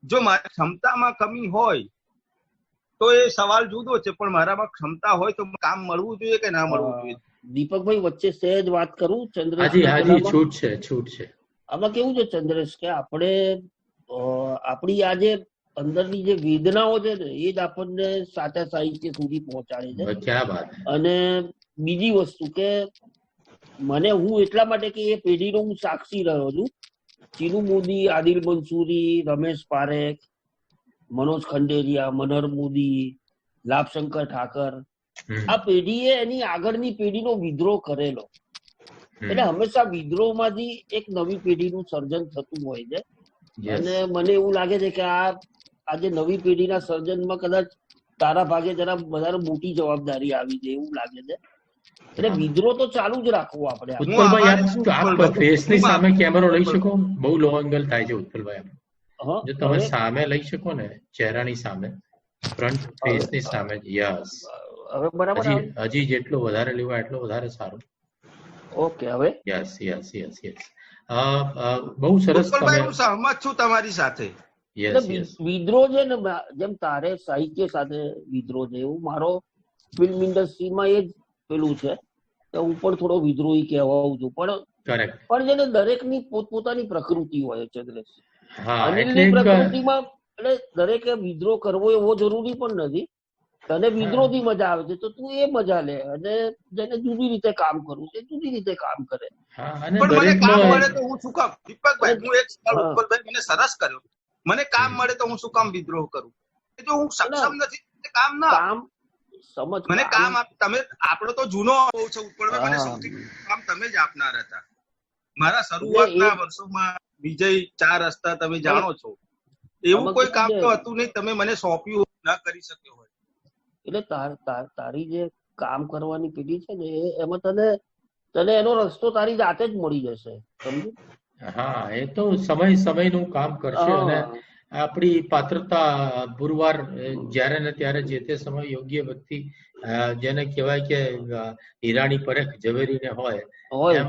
જો મારી ક્ષમતામાં કમી હોય તો એ સવાલ જુદો છે, પણ મારામાં ક્ષમતા હોય તો કામ મળવું જોઈએ કે ના મળવું જોઈએ. દીપકભાઈ વચ્ચે સહેજ વાત કરું ચંદ્રેશ? છૂટ છે. આમાં કેવું છે ચંદ્રેશ કે આપણે આપણી આ જે અંદરની જે વેદનાઓ છે ને એ જ આપણને સાચા સાહિત્ય સુધી પહોંચાડે છે. અને બીજી વસ્તુ કે હું એટલા માટે કે એ પેઢીનો હું સાક્ષી રહ્યો છું. ચીનુ મોદી, આદિલ મંસૂરી, રમેશ પારેખ, મનોજ ખંડેરિયા, મનહર મોદી, લાભશંકર ઠાકર, આ પેઢીએ એની આગળની પેઢીનો વિદ્રોહ કરેલો. એટલે હંમેશા વિદ્રોહમાંથી એક નવી પેઢીનું સર્જન થતું હોય છે. અને મને એવું લાગે છે કે આ જે નવી પેઢીના સર્જનમાં કદાચ તારા ભાગે જરા વધારે મોટી જવાબદારી આવી છે એવું લાગે છે. એટલે વિદ્રોહ તો ચાલુ જ રાખવો આપણે. ઉત્પલભાઈ ફેસની સામે કેમેરો લઈ શકો? બહુ લો એંગલ થાય છે ઉત્પલભાઈ. જો તમે સામે લઈ શકો ને, ચહેરાની સામે, ફ્રન્ટ ફેસની સામે. યસ, હવે બરાબર. હજી જેટલો વધારે લેવાય એટલો વધારે સારું. ઓકે, હવે યસ. બહુ સરસ. હું સહમત છું તમારી સાથે. વિદ્રોહ છે ને, જેમ તારે સાહિત્ય સાથે વિદ્રોહ છે એવું મારો ફિલ્મ ઇન્ડસ્ટ્રીમાં એ જ પેલું છે કે હું પણ થોડો વિદ્રોહી કહેવાઉં છું. પણ જેને દરેકની પોતપોતાની પ્રકૃતિ હોય છે. અનિલની પ્રકૃતિમાં એટલે દરેકે વિદ્રોહ કરવો એવો જરૂરી પણ નથી. તને વિદ્રોહથી મજા આવે છે તો તું એ મજા લે, અને જેને જુદી રીતે કામ કરવું છે જુદી રીતે કામ કરે. પણ મને કામ મળે તો હું શું કામ, દીપકભાઈ હું એક સવાલ ઉત્પલભાઈ મને સરસ કર્યો, મને કામ મળે તો હું શું કામ વિદ્રોહ કરું? જો હું સક્ષમ નથી કામ ના સમજ, મને કામ તમે આપણો તો જૂનો અનુભવ છે ઉત્પલભાઈ, મને સૌથી કામ તમે જ આપનાર હતા. મારા શરૂઆતના વર્ષોમાં વિજય 4 રસ્તા તમે જાણો છો, એવું કોઈ કામ તો હતું નહીં તમે મને સોંપ્યું ના કરી શક્યો હોય. એટલે તારી જે કામ કરવાની પેઢી છે ને એમાં તને એનો રસ્તો તારી જાતે જ મળી જશે, સમજ્યું? હા, એ તો સમયનું કામ કરશે. અને આપણી પાત્રતા પુરવાર જ્યારે ને ત્યારે જે તે સમય યોગ્ય વ્યક્તિ, જેને કહેવાય કે હીરાની પરખ ઝવેરીને હોય એમ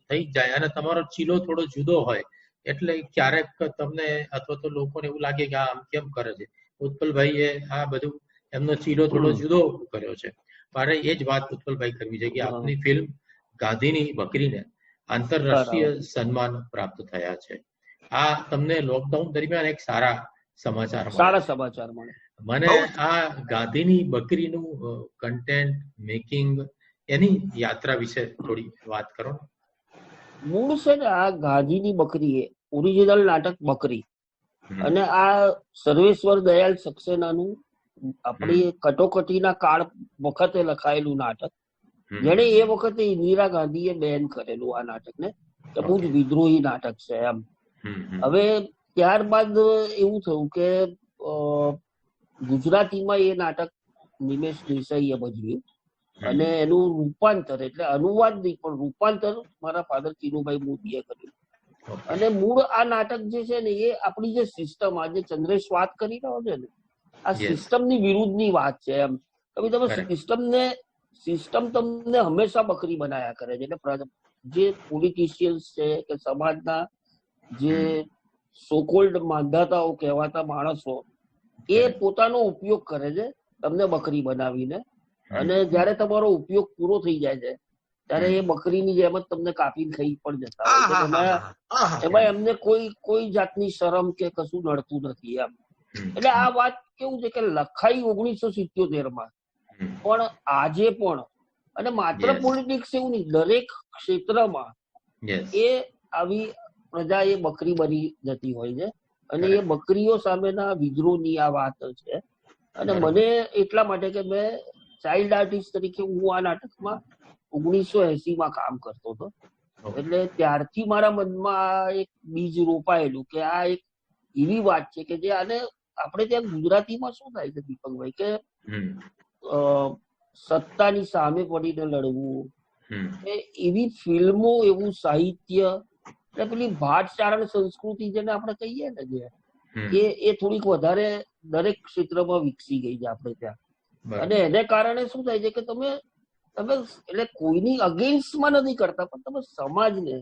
થઈ જાય. અને તમારો ચીલો થોડો જુદો હોય એટલે ક્યારેક તમને અથવા તો લોકોને એવું લાગે કે આમ કેમ કરે છે. ઉત્પલભાઈએ આ બધું એમનો ચીલો થોડો જુદો કર્યો છે. મારે એ જ વાત ઉત્પલભાઈ કરવી છે કે આપની ફિલ્મ ગાંધીની બકરીને આંતરરાષ્ટ્રીય સન્માન પ્રાપ્ત થયા છે. આ તમને લોકડાઉન દરમિયાન એક સારા સમાચાર મળે. મને આ ગાંધીની બકરીનું કન્ટેન્ટ મેકિંગ એની યાત્રા વિશે થોડી વાત કરો. મૂળ છે ને આ ગાંધીની બકરી ઓરિજિનલ નાટક બકરી, અને આ સર્વેશ્વર દયાલ સક્સેનાનું આપણી કટોકટીના કાળ વખતે લખાયેલું નાટક, જેને એ વખતે ઇન્દિરા ગાંધીએ બેન કરેલું આ નાટકને, કે બહુ જ વિદ્રોહી નાટક છે એમ. હવે ત્યારબાદ એવું થયું કે ગુજરાતીમાં એ નાટક નિમેશ દેસાઈએ ભજવ્યું, અને એનું રૂપાંતર એટલે અનુવાદ નહીં પણ રૂપાંતર મારા ફાધર કિનુભાઈ મોદીએ કર્યું. અને મૂળ આ નાટક જે છે ને એ આપણી જે સિસ્ટમ આજે ચંદ્રેશ વાત કરી રહ્યો છે ને, આ સિસ્ટમની વિરુદ્ધની વાત છે એમ. તમે સિસ્ટમ તમને હંમેશા બકરી બનાયા કરે છે. એટલે જે પોલિટિશિયન્સ છે કે સમાજના જે સોકોલ્ડ માંધાતાઓ કહેવાતા માણસો, એ પોતાનો ઉપયોગ કરે છે તમને બકરી બનાવીને, અને જયારે તમારો ઉપયોગ પૂરો થઈ જાય છે ત્યારે એ બકરીની જેમ જ તમને કાપીને ખાઈ પણ જતા હોય. એમાં એમને કોઈ જાતની શરમ કે કશું નડતું નથી એમ. એટલે આ વાત કેવું છે કે લખાઈ 1977માં, પણ આજે પણ, અને માત્ર પોલિટિક્સ એવું નહીં, દરેક ક્ષેત્રમાં એ આવી પ્રજા એ બકરી બની જતી હોય છે. અને એ બકરીઓ સામેના વિદ્રોહની આ વાત છે. અને મને એટલા માટે કે મેં ચાઇલ્ડ આર્ટિસ્ટ તરીકે હું આ નાટકમાં 1980માં કામ કરતો હતો, એટલે ત્યારથી મારા મનમાં આ એક બીજ રોપાયેલું કે આ એક એવી વાત છે કે જે આને આપણે ત્યાં ગુજરાતીમાં શું થાય છે દીપકભાઈ, કે સત્તાની સામે પડીને લડવું, એવી ફિલ્મો, એવું સાહિત્ય, એટલે પેલી ભાટ ચારણ સંસ્કૃતિ જેને આપણે કહીએ ને, જે એ થોડીક વધારે દરેક ક્ષેત્રમાં વિકસી ગઈ છે આપણે ત્યાં. અને એને કારણે શું થાય છે કે તમે એટલે કોઈની અગેન્સ્ટમાં નથી કરતા, પણ તમે સમાજને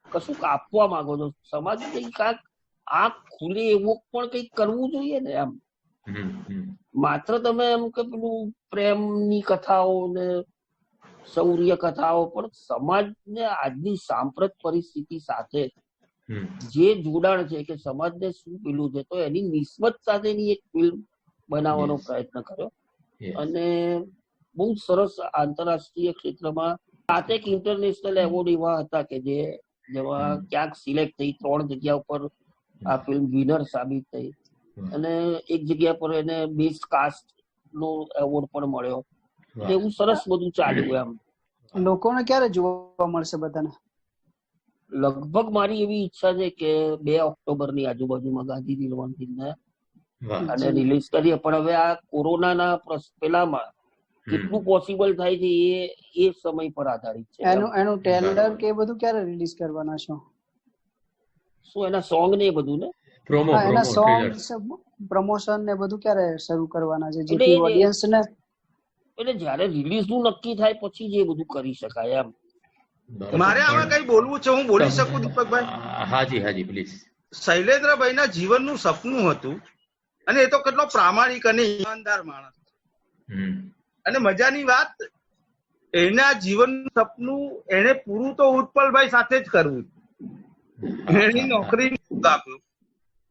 કશુંક આપવા માંગો છો. સમાજ કંઈક આંખ ખુલે એવું પણ કંઈક કરવું જોઈએ ને એમ. માત્ર તમે એમ કે પેલું પ્રેમની કથાઓ ને શૌર્ય કથાઓ, પણ સમાજને આજની સાંપ્રત પરિસ્થિતિ સાથે જે જોડાણ છે કે સમાજને શું પેલું છે, તો એની નિસ્બત સાથેની એક ફિલ્મ બનાવવાનો પ્રયત્ન કર્યો. અને બહુ સરસ આંતરરાષ્ટ્રીય ક્ષેત્રમાં 7 ઇન્ટરનેશનલ એવોર્ડ એવા હતા કે જેમાં ક્યાંક સિલેક્ટ થઈ, 3 જગ્યા ઉપર આ ફિલ્મ વિનર સાબિત થઈ, અને એક જગ્યા પર એને બેસ્ટ કાસ્ટ નો એવોર્ડ પણ મળ્યો. એવું સરસ બધું ચાલ્યું એમ. લોકોને ક્યારે જોવા મળશે બધાને? લગભગ મારી એવી ઈચ્છા છે કે 2 ઓક્ટોબરની આજુબાજુમાં ગાંધી દિનને અને રિલીઝ કરીએ. પણ હવે આ કોરોનાના પેલામાં કેટલું પોસિબલ થાય છે એ સમય પર આધારિત છે. એનું ટ્રેલર કે બધું ક્યારે રિલીઝ કરવાના છો? શું એના સોંગ ને એ બધું ને એના સોંગ પ્રમોશન ને બધું ક્યારે શરૂ કરવાના છે, જેથી ઓડિયન્સ ને? એટલે જયારે રિલીઝ નું નક્કી થાય પછી જ એ બધું કરી શકાય એમ. મારે આમાં કઈ બોલવું છે, હું બોલી શકું દીપકભાઈ? હાજી પ્લીઝ. શૈલેન્દ્રભાઈ ના જીવનનું સપનું હતું, અને એ તો કેટલો પ્રામાણિક અને ઈમાનદાર માણસ. અને મજાની વાત, એના જીવનનું સપનું એને પૂરું તો ઉત્પલભાઈ સાથે જ કરવું. એની નોકરી આપ્યું.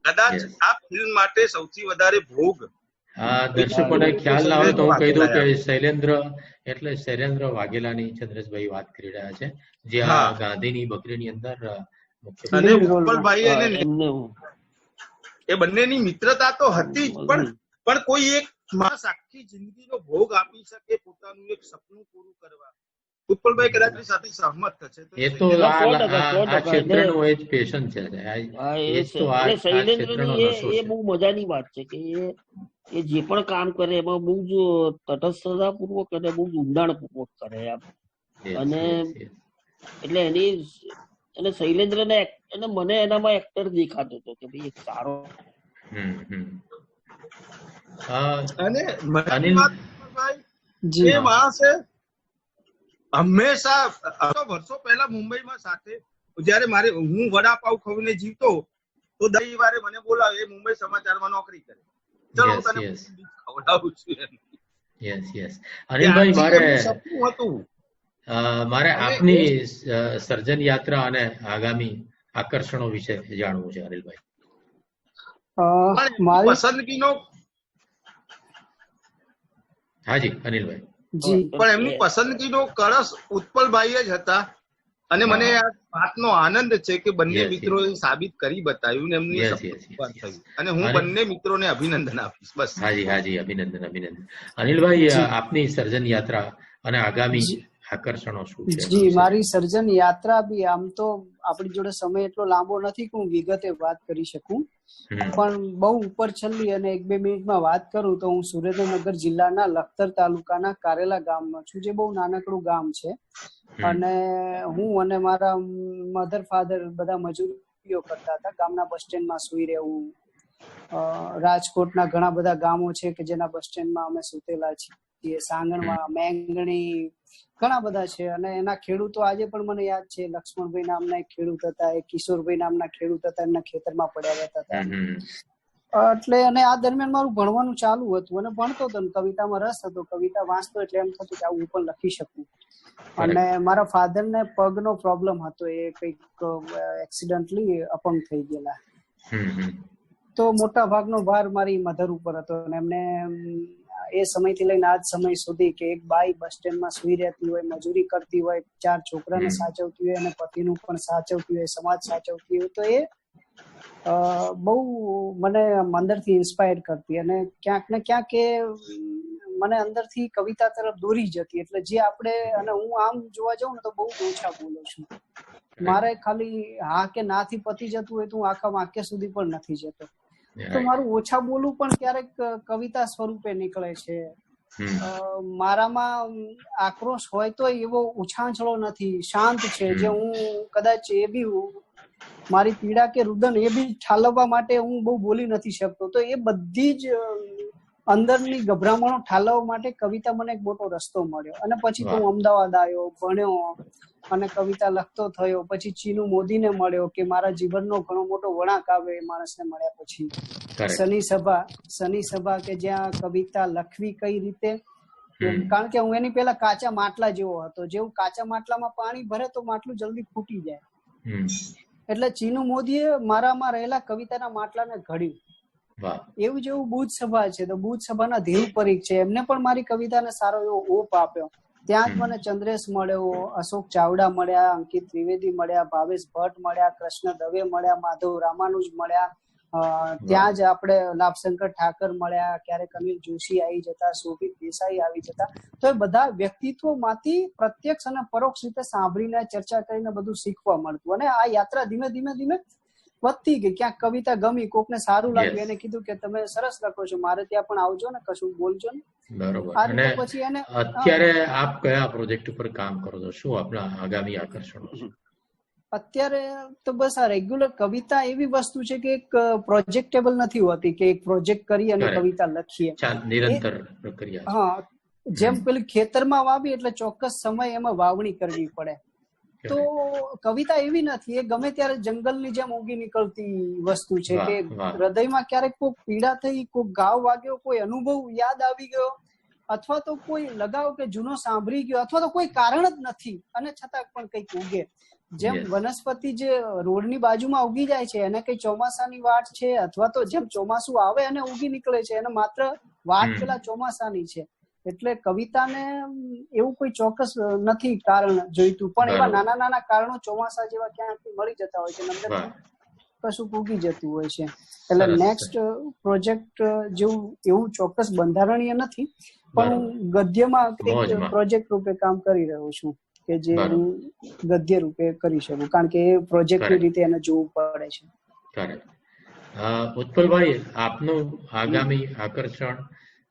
કદાચ આ ફિલ્મ માટે સૌથી વધારે ભોગ, દર્શકોને ખ્યાલ ના હોય તો હું કહી દઉં કે શૈલેન્દ્ર વાઘેલાની ચંદ્રેશભાઈ વાત કરી રહ્યા છે, જે આ ગાંધીની બકરીની અંદર અને ઉત્પલભાઈ એ બંનેની મિત્રતા તો હતી જ, પણ કોઈ એક માણસ આખી જિંદગીનો ભોગ આપી શકે પોતાનું એક સપનું પૂરું કરવા. ઉત્પલભાઈ કદાચ સાથે સહમત થશે. એ તો આ ક્ષેત્રનું એ જ પેશન છે. એ બહુ મજાની વાત છે કે એ જે પણ કામ કરે એમાં બહુ જ તટસ્થતા પૂર્વક અને બહુ જ ઊંડાણ પૂર્વક કરે એમ. અને એટલે એને શૈલેન્દ્રને અને મને એનામાં એક્ટર દેખાતો હતો કે ભાઈ એક સારો. અને જે માણસે હંમેશા વર્ષો પહેલા મુંબઈમાં સાથે જયારે હું વડાપાવ ખાઈને જીવતો, તો દર વારે મને બોલાવે, એ મુંબઈ સમાચારમાં નોકરી કરે, ચલો હું તને ખવડાવું છું. અનિલભાઈ, મારે આપની સર્જન યાત્રા અને આગામી આકર્ષણો વિશે જાણવું છે અનિલભાઈ. મારી પસંદગીનો હાજી અનિલભાઈ. જી પણ એમની પસંદગીનો કળશ ઉત્પલભાઈ જ હતા. અને મને આ વાતનો આનંદ છે કે બંને મિત્રોએ સાબિત કરી બતાવ્યું ને એમની સફળતા થયું. અને હું બંને મિત્રોને અભિનંદન આપીશ. બસ. હાજી અભિનંદન. અનિલભાઈ, આપની સર્જન યાત્રા અને આગામી આકર્ષણો શું છે? જી, મારી સર્જન યાત્રા બી આમ તો આપણી જોડે સમય એટલો લાંબો નથી કે હું વિગતે વાત કરી શકું, પણ બહુ ઉપર છેલ્લી અને 1-2 મિનિટમાં વાત કરું તો હું સુરેન્દ્રનગર જિલ્લાના લખતર તાલુકાના કારેલા ગામનો છું, જે બહુ નાનકડું ગામ છે. અને હું અને મારા મધર ફાધર બધા મજૂરીઓ કરતા હતા. ગામના બસ સ્ટેન્ડમાં સુઈ રહેવું. રાજકોટના ઘણા બધા ગામો છે કે જેના બસ સ્ટેન્ડમાં અમે સુતેલા છીએ. સાંગણમાં, મેંગણી, ઘણા બધા છે. અને એના ખેડૂતો આજે પણ મને યાદ છે. લક્ષ્મણભાઈ નામના એક ખેડૂત હતા, એક કિશોરભાઈ નામના ખેડૂત હતા, એમના ખેતરમાં પડ્યા રહેતા હતા. એટલે અને આ દરમિયાન મારું ભણવાનું ચાલુ હતું અને ભણતો હતો, કવિતામાં રસ હતો, કવિતા વાંચતો, એટલે એમ થતું કે હું પણ લખી શકું. અને મારા ફાધર ને પગનો પ્રોબ્લેમ હતો, એ કઈક એક્સિડન્ટલી અપંગ થઈ ગયેલા. તો મોટા ભાગનો ભાર મારી મધર ઉપર હતો. અને એમને એ સમયથી લઈને આજ સમય સુધી કે એક બાઈ બસ સ્ટેન્ડમાં સુઈ રહેતી હોય, મજૂરી કરતી હોય, 4 છોકરાને સાચવતી હોય અને પતિનું પણ સાચવતી હોય, સમાજ સાચવતી હોય, તો એ બહુ મને અંદરથી ઇન્સ્પાયર કરતી. અને ક્યાંક ને ક્યાંક એ મને અંદરથી કવિતા તરફ દોરી જતી. એટલે જે આપણે, અને હું આમ જોવા જાઉં ને તો બહુ ઓછા બોલું છું. મારે ખાલી હા કે ના થી પતી જતું હોય તો હું આખા વાક્ય સુધી પણ નથી જતો. તો મારું ઓછા બોલવું પણ ક્યારેક કવિતા સ્વરૂપે નીકળે છે. મારામાં આક્રોશ હોય તો એવો ઉછાંછળો નથી, શાંત છે. જે હું કદાચ એ બી મારી પીડા કે રુદન એ બી ઠાલવવા માટે હું બહુ બોલી નથી શકતો. તો એ બધી જ અંદરની ગભરામણો ઠાલવવા માટે કવિતા મને એક મોટો રસ્તો મળ્યો. અને પછી તો હું અમદાવાદ આવ્યો, ભણ્યો અને કવિતા લખતો થયો. પછી ચીનુ મોદીને મળ્યો કે મારા જીવનનો ઘણો મોટો વળાંક આવે એ માણસને મળ્યા પછી. શનિ સભા કે જ્યાં કવિતા લખવી કઈ રીતે, કારણ કે હું એની પેલા કાચા માટલા જેવો હતો. જેવું કાચા માટલામાં પાણી ભરે તો માટલું જલ્દી ફૂટી જાય. એટલે ચીનુ મોદીએ મારામાં રહેલા કવિતાના માટલાને ઘડ્યું. એવું જેવું બુધ સભા છે, તો બુધ સભાના ધીરુ પરીખ છે, એમને પણ મારી કવિતાને સારો એવો ઓપ આપ્યો. ત્યાં જ મને ચંદ્રેશ મળ્યો, અશોક ચાવડા મળ્યા, અંકિત ત્રિવેદી મળ્યા, ભાવેશ ભટ્ટ મળ્યા, કૃષ્ણ દવે મળ્યા, માધવ રામાનુજ મળ્યા. ત્યાં જ આપણે લાભશંકર ઠાકર મળ્યા, ક્યારેક અનિલ જોશી આવી જતા, શોભિત દેસાઈ આવી જતા. તો એ બધા વ્યક્તિત્વમાંથી પ્રત્યક્ષ અને પરોક્ષ રીતે સાંભળીને, ચર્ચા કરીને બધું શીખવા મળતું. અને આ યાત્રા ધીમે ધીમે વધતી ગઈ. ક્યાંક કવિતા ગમી, કોકને સારું લાગ્યું, એને કીધું કે તમે સરસ લખો છો, મારે ત્યાં પણ આવજો ને, કશું બોલજો ને. બરોબર. અને પછી એને અત્યારે આપ કયા પ્રોજેક્ટ ઉપર કામ કરો છો? શું આપણા આગામી આકર્ષણો છે? અત્યારે તો બસ આ રેગ્યુલર કવિતા એવી વસ્તુ છે કે એક પ્રોજેક્ટેબલ નથી હોતી કે એક પ્રોજેક્ટ કરી અને કવિતા લખીએ, નિરંતર પ્રક્રિયા. હા, જેમ પેલી ખેતરમાં વાવી એટલે ચોક્કસ સમય એમાં વાવણી કરવી પડે. તો કવિતા એવી નથી, એ ગમે ત્યારે જંગલની જેમ ઉગી નીકળતી વસ્તુ છે કે હૃદયમાં ક્યારેક કોઈ પીડા થઈ, કોઈ ઘાવ વાગ્યો, કોઈ અનુભવ યાદ આવી ગયો, અથવા તો કોઈ લગાવ કે જૂનો સાંભળી ગયો, અથવા તો કોઈ કારણ જ નથી અને છતાં પણ કંઈક ઉગે. જેમ વનસ્પતિ જે રોડની બાજુમાં ઉગી જાય છે એને કઈ ચોમાસાની વાટ છે, અથવા તો જેમ ચોમાસું આવે અને ઉગી નીકળે છે, એને માત્ર વાટ પેલા ચોમાસાની છે. એટલે કવિતાને એવું કોઈ ચોક્કસ નથી કારણ જોઈતું, પણ એવા નાના નાના કારણો ચોમાસા જેવા ક્યાંથી મળી જતા હોય છે, અંદર કશું ઉગી જતું હોય છે. એટલે નેક્સ્ટ પ્રોજેક્ટ જેવું એવું ચોક્કસ બંધારણીય નથી, પણ હું ગદ્યમાં પ્રોજેક્ટ રૂપે કામ કરી રહ્યો છું કે જે હું ગદ્ય રૂપે કરી શકું, કારણ કે એ પ્રોજેક્ટની રીતે એને જોવું પડે છે. ઉત્પલભાઈ, આપનું આગામી આકર્ષણ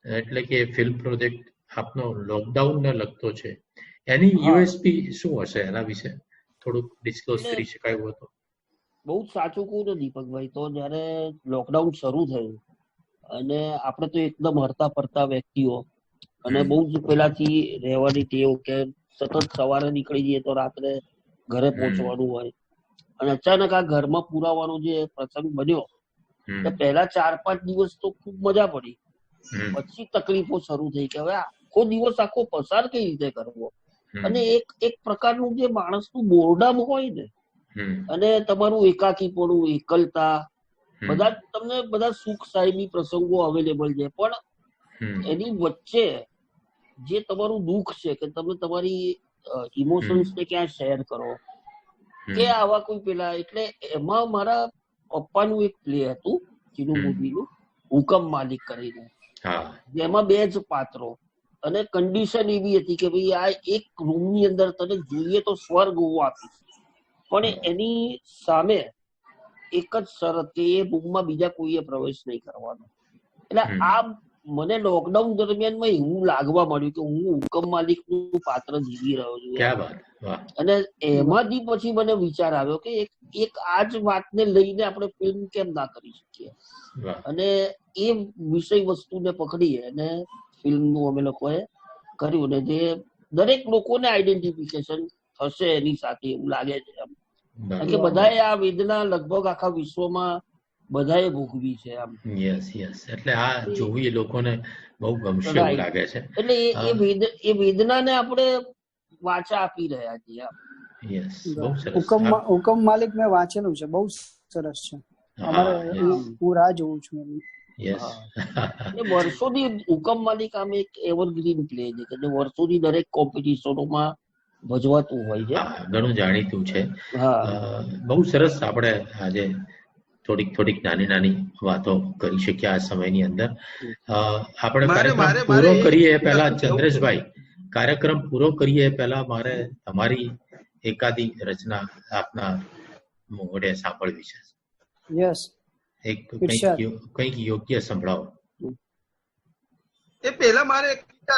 એટલે કે ફિલ્મ પ્રોજેક્ટ આપનો લોકડાઉન ને લગતો છે, એની યુએસપી શું હશે? એના વિશે થોડુંક ડિસ્ક્લોઝ કરી શકાય એવું હતું? બહુ જ સાચું કહું ને દીપકભાઈ, તો જયારે લોકડાઉન શરૂ થયું અને આપણે તો એકદમ હરતા ફરતા વ્યક્તિઓ અને બહુ જ પેલાથી રહેવાની ટેવ કે સતત સવારે નીકળી જઈએ તો રાત્રે ઘરે પહોંચવાનું હોય, અને અચાનક આ ઘરમાં પુરાવાનો જે પ્રસંગ બન્યો, તો પહેલા 4-5 દિવસ તો ખૂબ મજા પડી. પછી તકલીફો શરૂ થઈ કે હવે આખો દિવસ આખો પસાર કઈ રીતે કરવો, અને એક પ્રકારનું જે માણસનું બોર્ડમ હોય ને, અને તમારું એકાકીપણું, એકલતા, તમને બધા સુખ સાહેબી પ્રસંગો અવેલેબલ છે, પણ એની વચ્ચે જે તમારું દુઃખ છે કે તમે તમારી ઇમોશન્સ ને ક્યાં શેર કરો કે આવા કોઈ પેલા, એટલે એમાં મારા પપ્પાનું એક પ્લે હતું ચીનુ મૂવીનું, હુકમ માલિક કરીને, જેમાં 2 જ પાત્રો, અને કન્ડિશન એવી હતી કે ભાઈ આ એક રૂમ ની અંદર તને જોઈએ તો સ્વર્ગ હું આપીશ, પણ એની સામે એક જ શરત કે એ રૂમમાં બીજા કોઈએ પ્રવેશ નહીં કરવાનો. એટલે આ મને લોકડાઉન દરમિયાનમાં એવું લાગવા મળ્યું કે હું હુકમ માલિક નું પાત્ર જીવી રહ્યો છું. અને એમાંથી પછી મને વિચાર આવ્યો કે એક આ જ વાતને લઈને આપણે ફિલ્મ કેમ ના કરી શકીએ, અને એ વિષય વસ્તુને પકડી અને ફિલ્મનું અમે લોકોએ કર્યું, ને જે દરેક લોકોને આઈડેન્ટિફિકેશન થશે એની સાથે એવું લાગે છે. કારણ કે બધાએ આ વેદના લગભગ આખા વિશ્વમાં બધાએ ભોગવી છે. આમ એટલે આ જોવી લોકોને બહુ ગમશે એવું લાગે છે. એટલે એ વેદનાને આપણે વાચા આપી રહ્યા છીએ. હુકમ માલિક મેં વાંચેલું છે, બહુ સરસ છે. હું રાહ જોઉં છું એની. વર્ષોથી હુકમ માલિક આમ એક એવરગ્રીન પ્લે છે કે વર્ષોથી દરેક કોમ્પિટિશનોમાં ભજવાતું હોય છે, ઘણું જાણીતું છે. બહુ સરસ. આપણે આજે થોડીક નાની વાતો કરી શક્યા આ સમયની અંદર. આપણે કાર્યક્રમ પૂરો કરીએ પહેલા ચંદ્રેશભાઈ, કાર્યક્રમ પૂરો કરીએ પહેલા મારે તમારી એકાદી રચના આપના મોઢે સાંભળવી છે. યસ, કંઈક યોગ્ય સંભળાવો. એ પહેલા મારે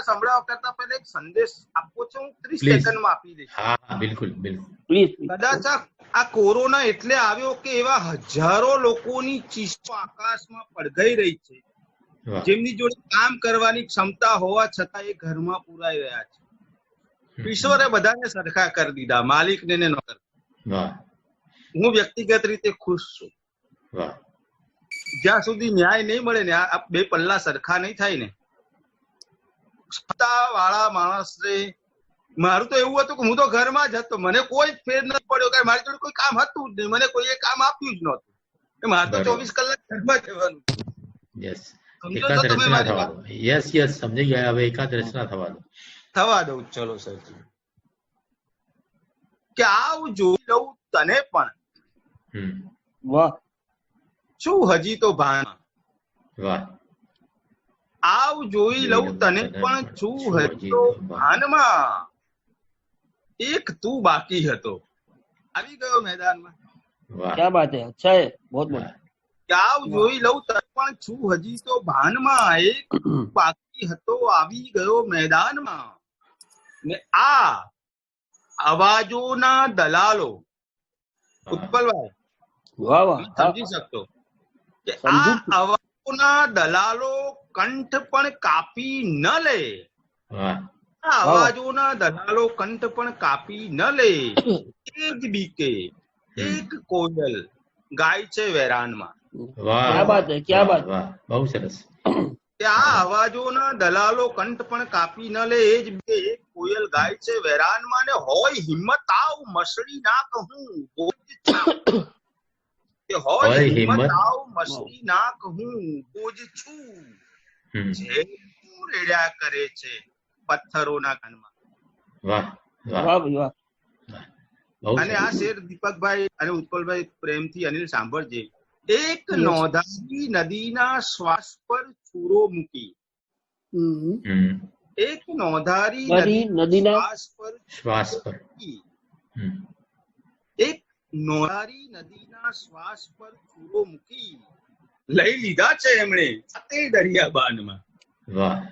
સંભળાવવા કરતા પહેલા એક સંદેશ આપવો છે, હું 30 સેકન્ડમાં આપી દઈશ. હા, બિલકુલ. કદાચ આ કોરોના એટલે આવ્યો કે એવા હજારો લોકોની ચીસો આકાશમાં પડઘાઈ રહી છે, જેમની જોડે કામ કરવાની ક્ષમતા હોવા છતાં એ ઘરમાં પુરાઈ રહ્યા છે. ઈશ્વરે બધાને સરખા કરી દીધા, માલિકને ને નોકર. હું વ્યક્તિગત રીતે ખુશ છું. જ્યાં સુધી ન્યાય નહીં મળે ને, આ 2 પલ્લા સરખા નહીં થાય ને, સત્તા વાળા માણસને, મારું તો એવું હતું કે હું તો ઘરમાં જ હતો, મને કોઈ ફેર નથી પડ્યો, કે મારી જોડે કોઈ કામ હતું જ નહીં, મને કોઈએ કામ આપ્યું જ નહોતું, મારે તો 24 કલાક ઘરમાં રહેવાનું. સમજી ગયા. હવે એકાદ રચના થવા દઉં. ચલો સર, કે આવ જોઈ લઉં તને પણ, વાહ, શું હજી તો ભાનમાં. વાહ. આવ જોઈ લઉં તને પણ, છું હજી તો ભાનમાં, એક તું બાકી હતો, આવી ગયો મેદાનમાં. ક્યા બાત હે, અચ્છા હે, બહોત બઢિયા. આવ જોઈ લઉં તને પણ, છું હજી તો ભાનમાં, એક બાકી હતો, આવી ગયો મેદાનમાં. ને આ અવાજોના દલાલો, ઉત્પલભાઈ સમજી શકતો કે આ અવાજોના દલાલો કંઠ પણ કાપી ન લે, અવાજોના દલાલો કંઠ પણ કાપી ન લે. એ જ બીકે એક કોયલ ગાય છે વેરાનમાં. ક્યા બાત હે, ક્યા બાત. બહુ સરસ. કે આ અવાજોના દલાલો કંઠ પણ કાપી ન લે, એ જ બીકે એક કોયલ ગાય છે વેરાનમાં. ને હોય હિંમત આવ મસળી ના કહું, હોય હિંમત આવ મસળી ના કહું, બોજ છું, જે તું રેડ્યા કરે છે પથ્થરોના કાનમાં. અને આ શેર દીપકભાઈ અને ઉત્પલભાઈ પ્રેમથી અનિલ સાંભળજે. એક નોંધારી નદીના શ્વાસ પર છૂરો મૂકી, એક નોંધારી નદીના શ્વાસ પર, એક નોંધારી નદીના શ્વાસ પર છૂરો મૂકી, લઈ લીધા છે એમણે સાતે દરિયાબાનમાં.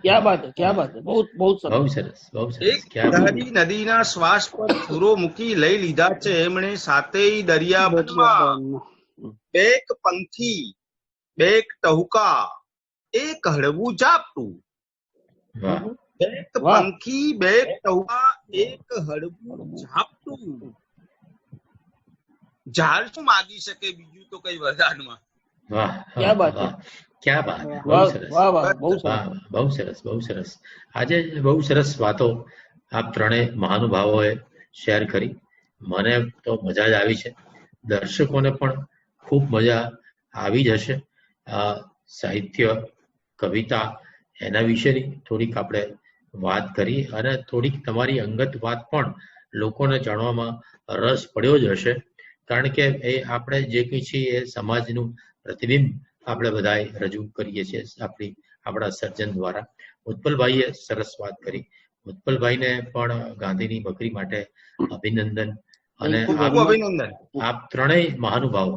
ક્યા બાત હે, ક્યા બાત હે, બહુ સરસ. એક નોંધારી નદીના શ્વાસ પર છૂરો મૂકી, લઈ લીધા છે એમણે સાતેય દરિયાબાનમાં. બેક પંખી, બેક ટહુકા, એક હળવું ઝાપટું, બેક પંખી, બેક ટહુકા, એક હળવું ઝાપટું. ઝાડ શું માગી શકે બીજું તો કઈ વરદાનમાં. ક્યા બાત હે, ક્યા બાત. બહુ સરસ. આજે બહુ સરસ વાતો આપ ત્રણેય મહાનુભાવોએ શેર કરી. મને તો મજા જ આવી છે, દર્શકોને પણ ખૂબ મજા આવી જશે. સાહિત્ય, કવિતા, એના વિશેની થોડીક આપણે વાત કરી અને થોડીક તમારી અંગત વાત પણ લોકોને જાણવામાં રસ પડ્યો જ હશે, કારણ કે એ આપણે જે કંઈ છીએ એ સમાજનું પ્રતિબિંબ આપણે બધા રજૂ કરીએ છીએ આપણા સર્જન દ્વારા. ઉત્પલભાઈએ સરસ વાત કરી. ઉત્પલભાઈને પણ ગાંધીની બકરી માટે અભિનંદન. અને ખૂબ અભિનંદન. આપ ત્રણેય મહાનુભાવો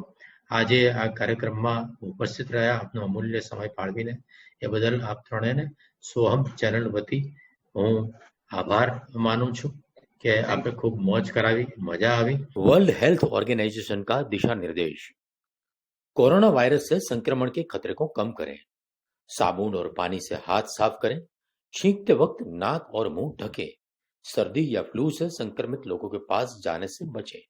આજે આ કાર્યક્રમમાં ઉપસ્થિત રહ્યા, આપનો અમૂલ્ય સમય ફાળવીને, એ બદલ આપ ત્રણેયને સોહમ ચેનલ વતી હું આભાર માનું છું કે આપે खूब मौज करावी, मजा આવી. वर्ल्ड हेल्थ ऑर्गेनाइजेशन का दिशा निर्देश: कोरोना वायरस से संक्रमण के खतरे को कम करें, साबुन और पानी से हाथ साफ करें, छींकते वक्त नाक और मुंह ढकें, सर्दी या फ्लू से संक्रमित लोगों के पास जाने से बचें।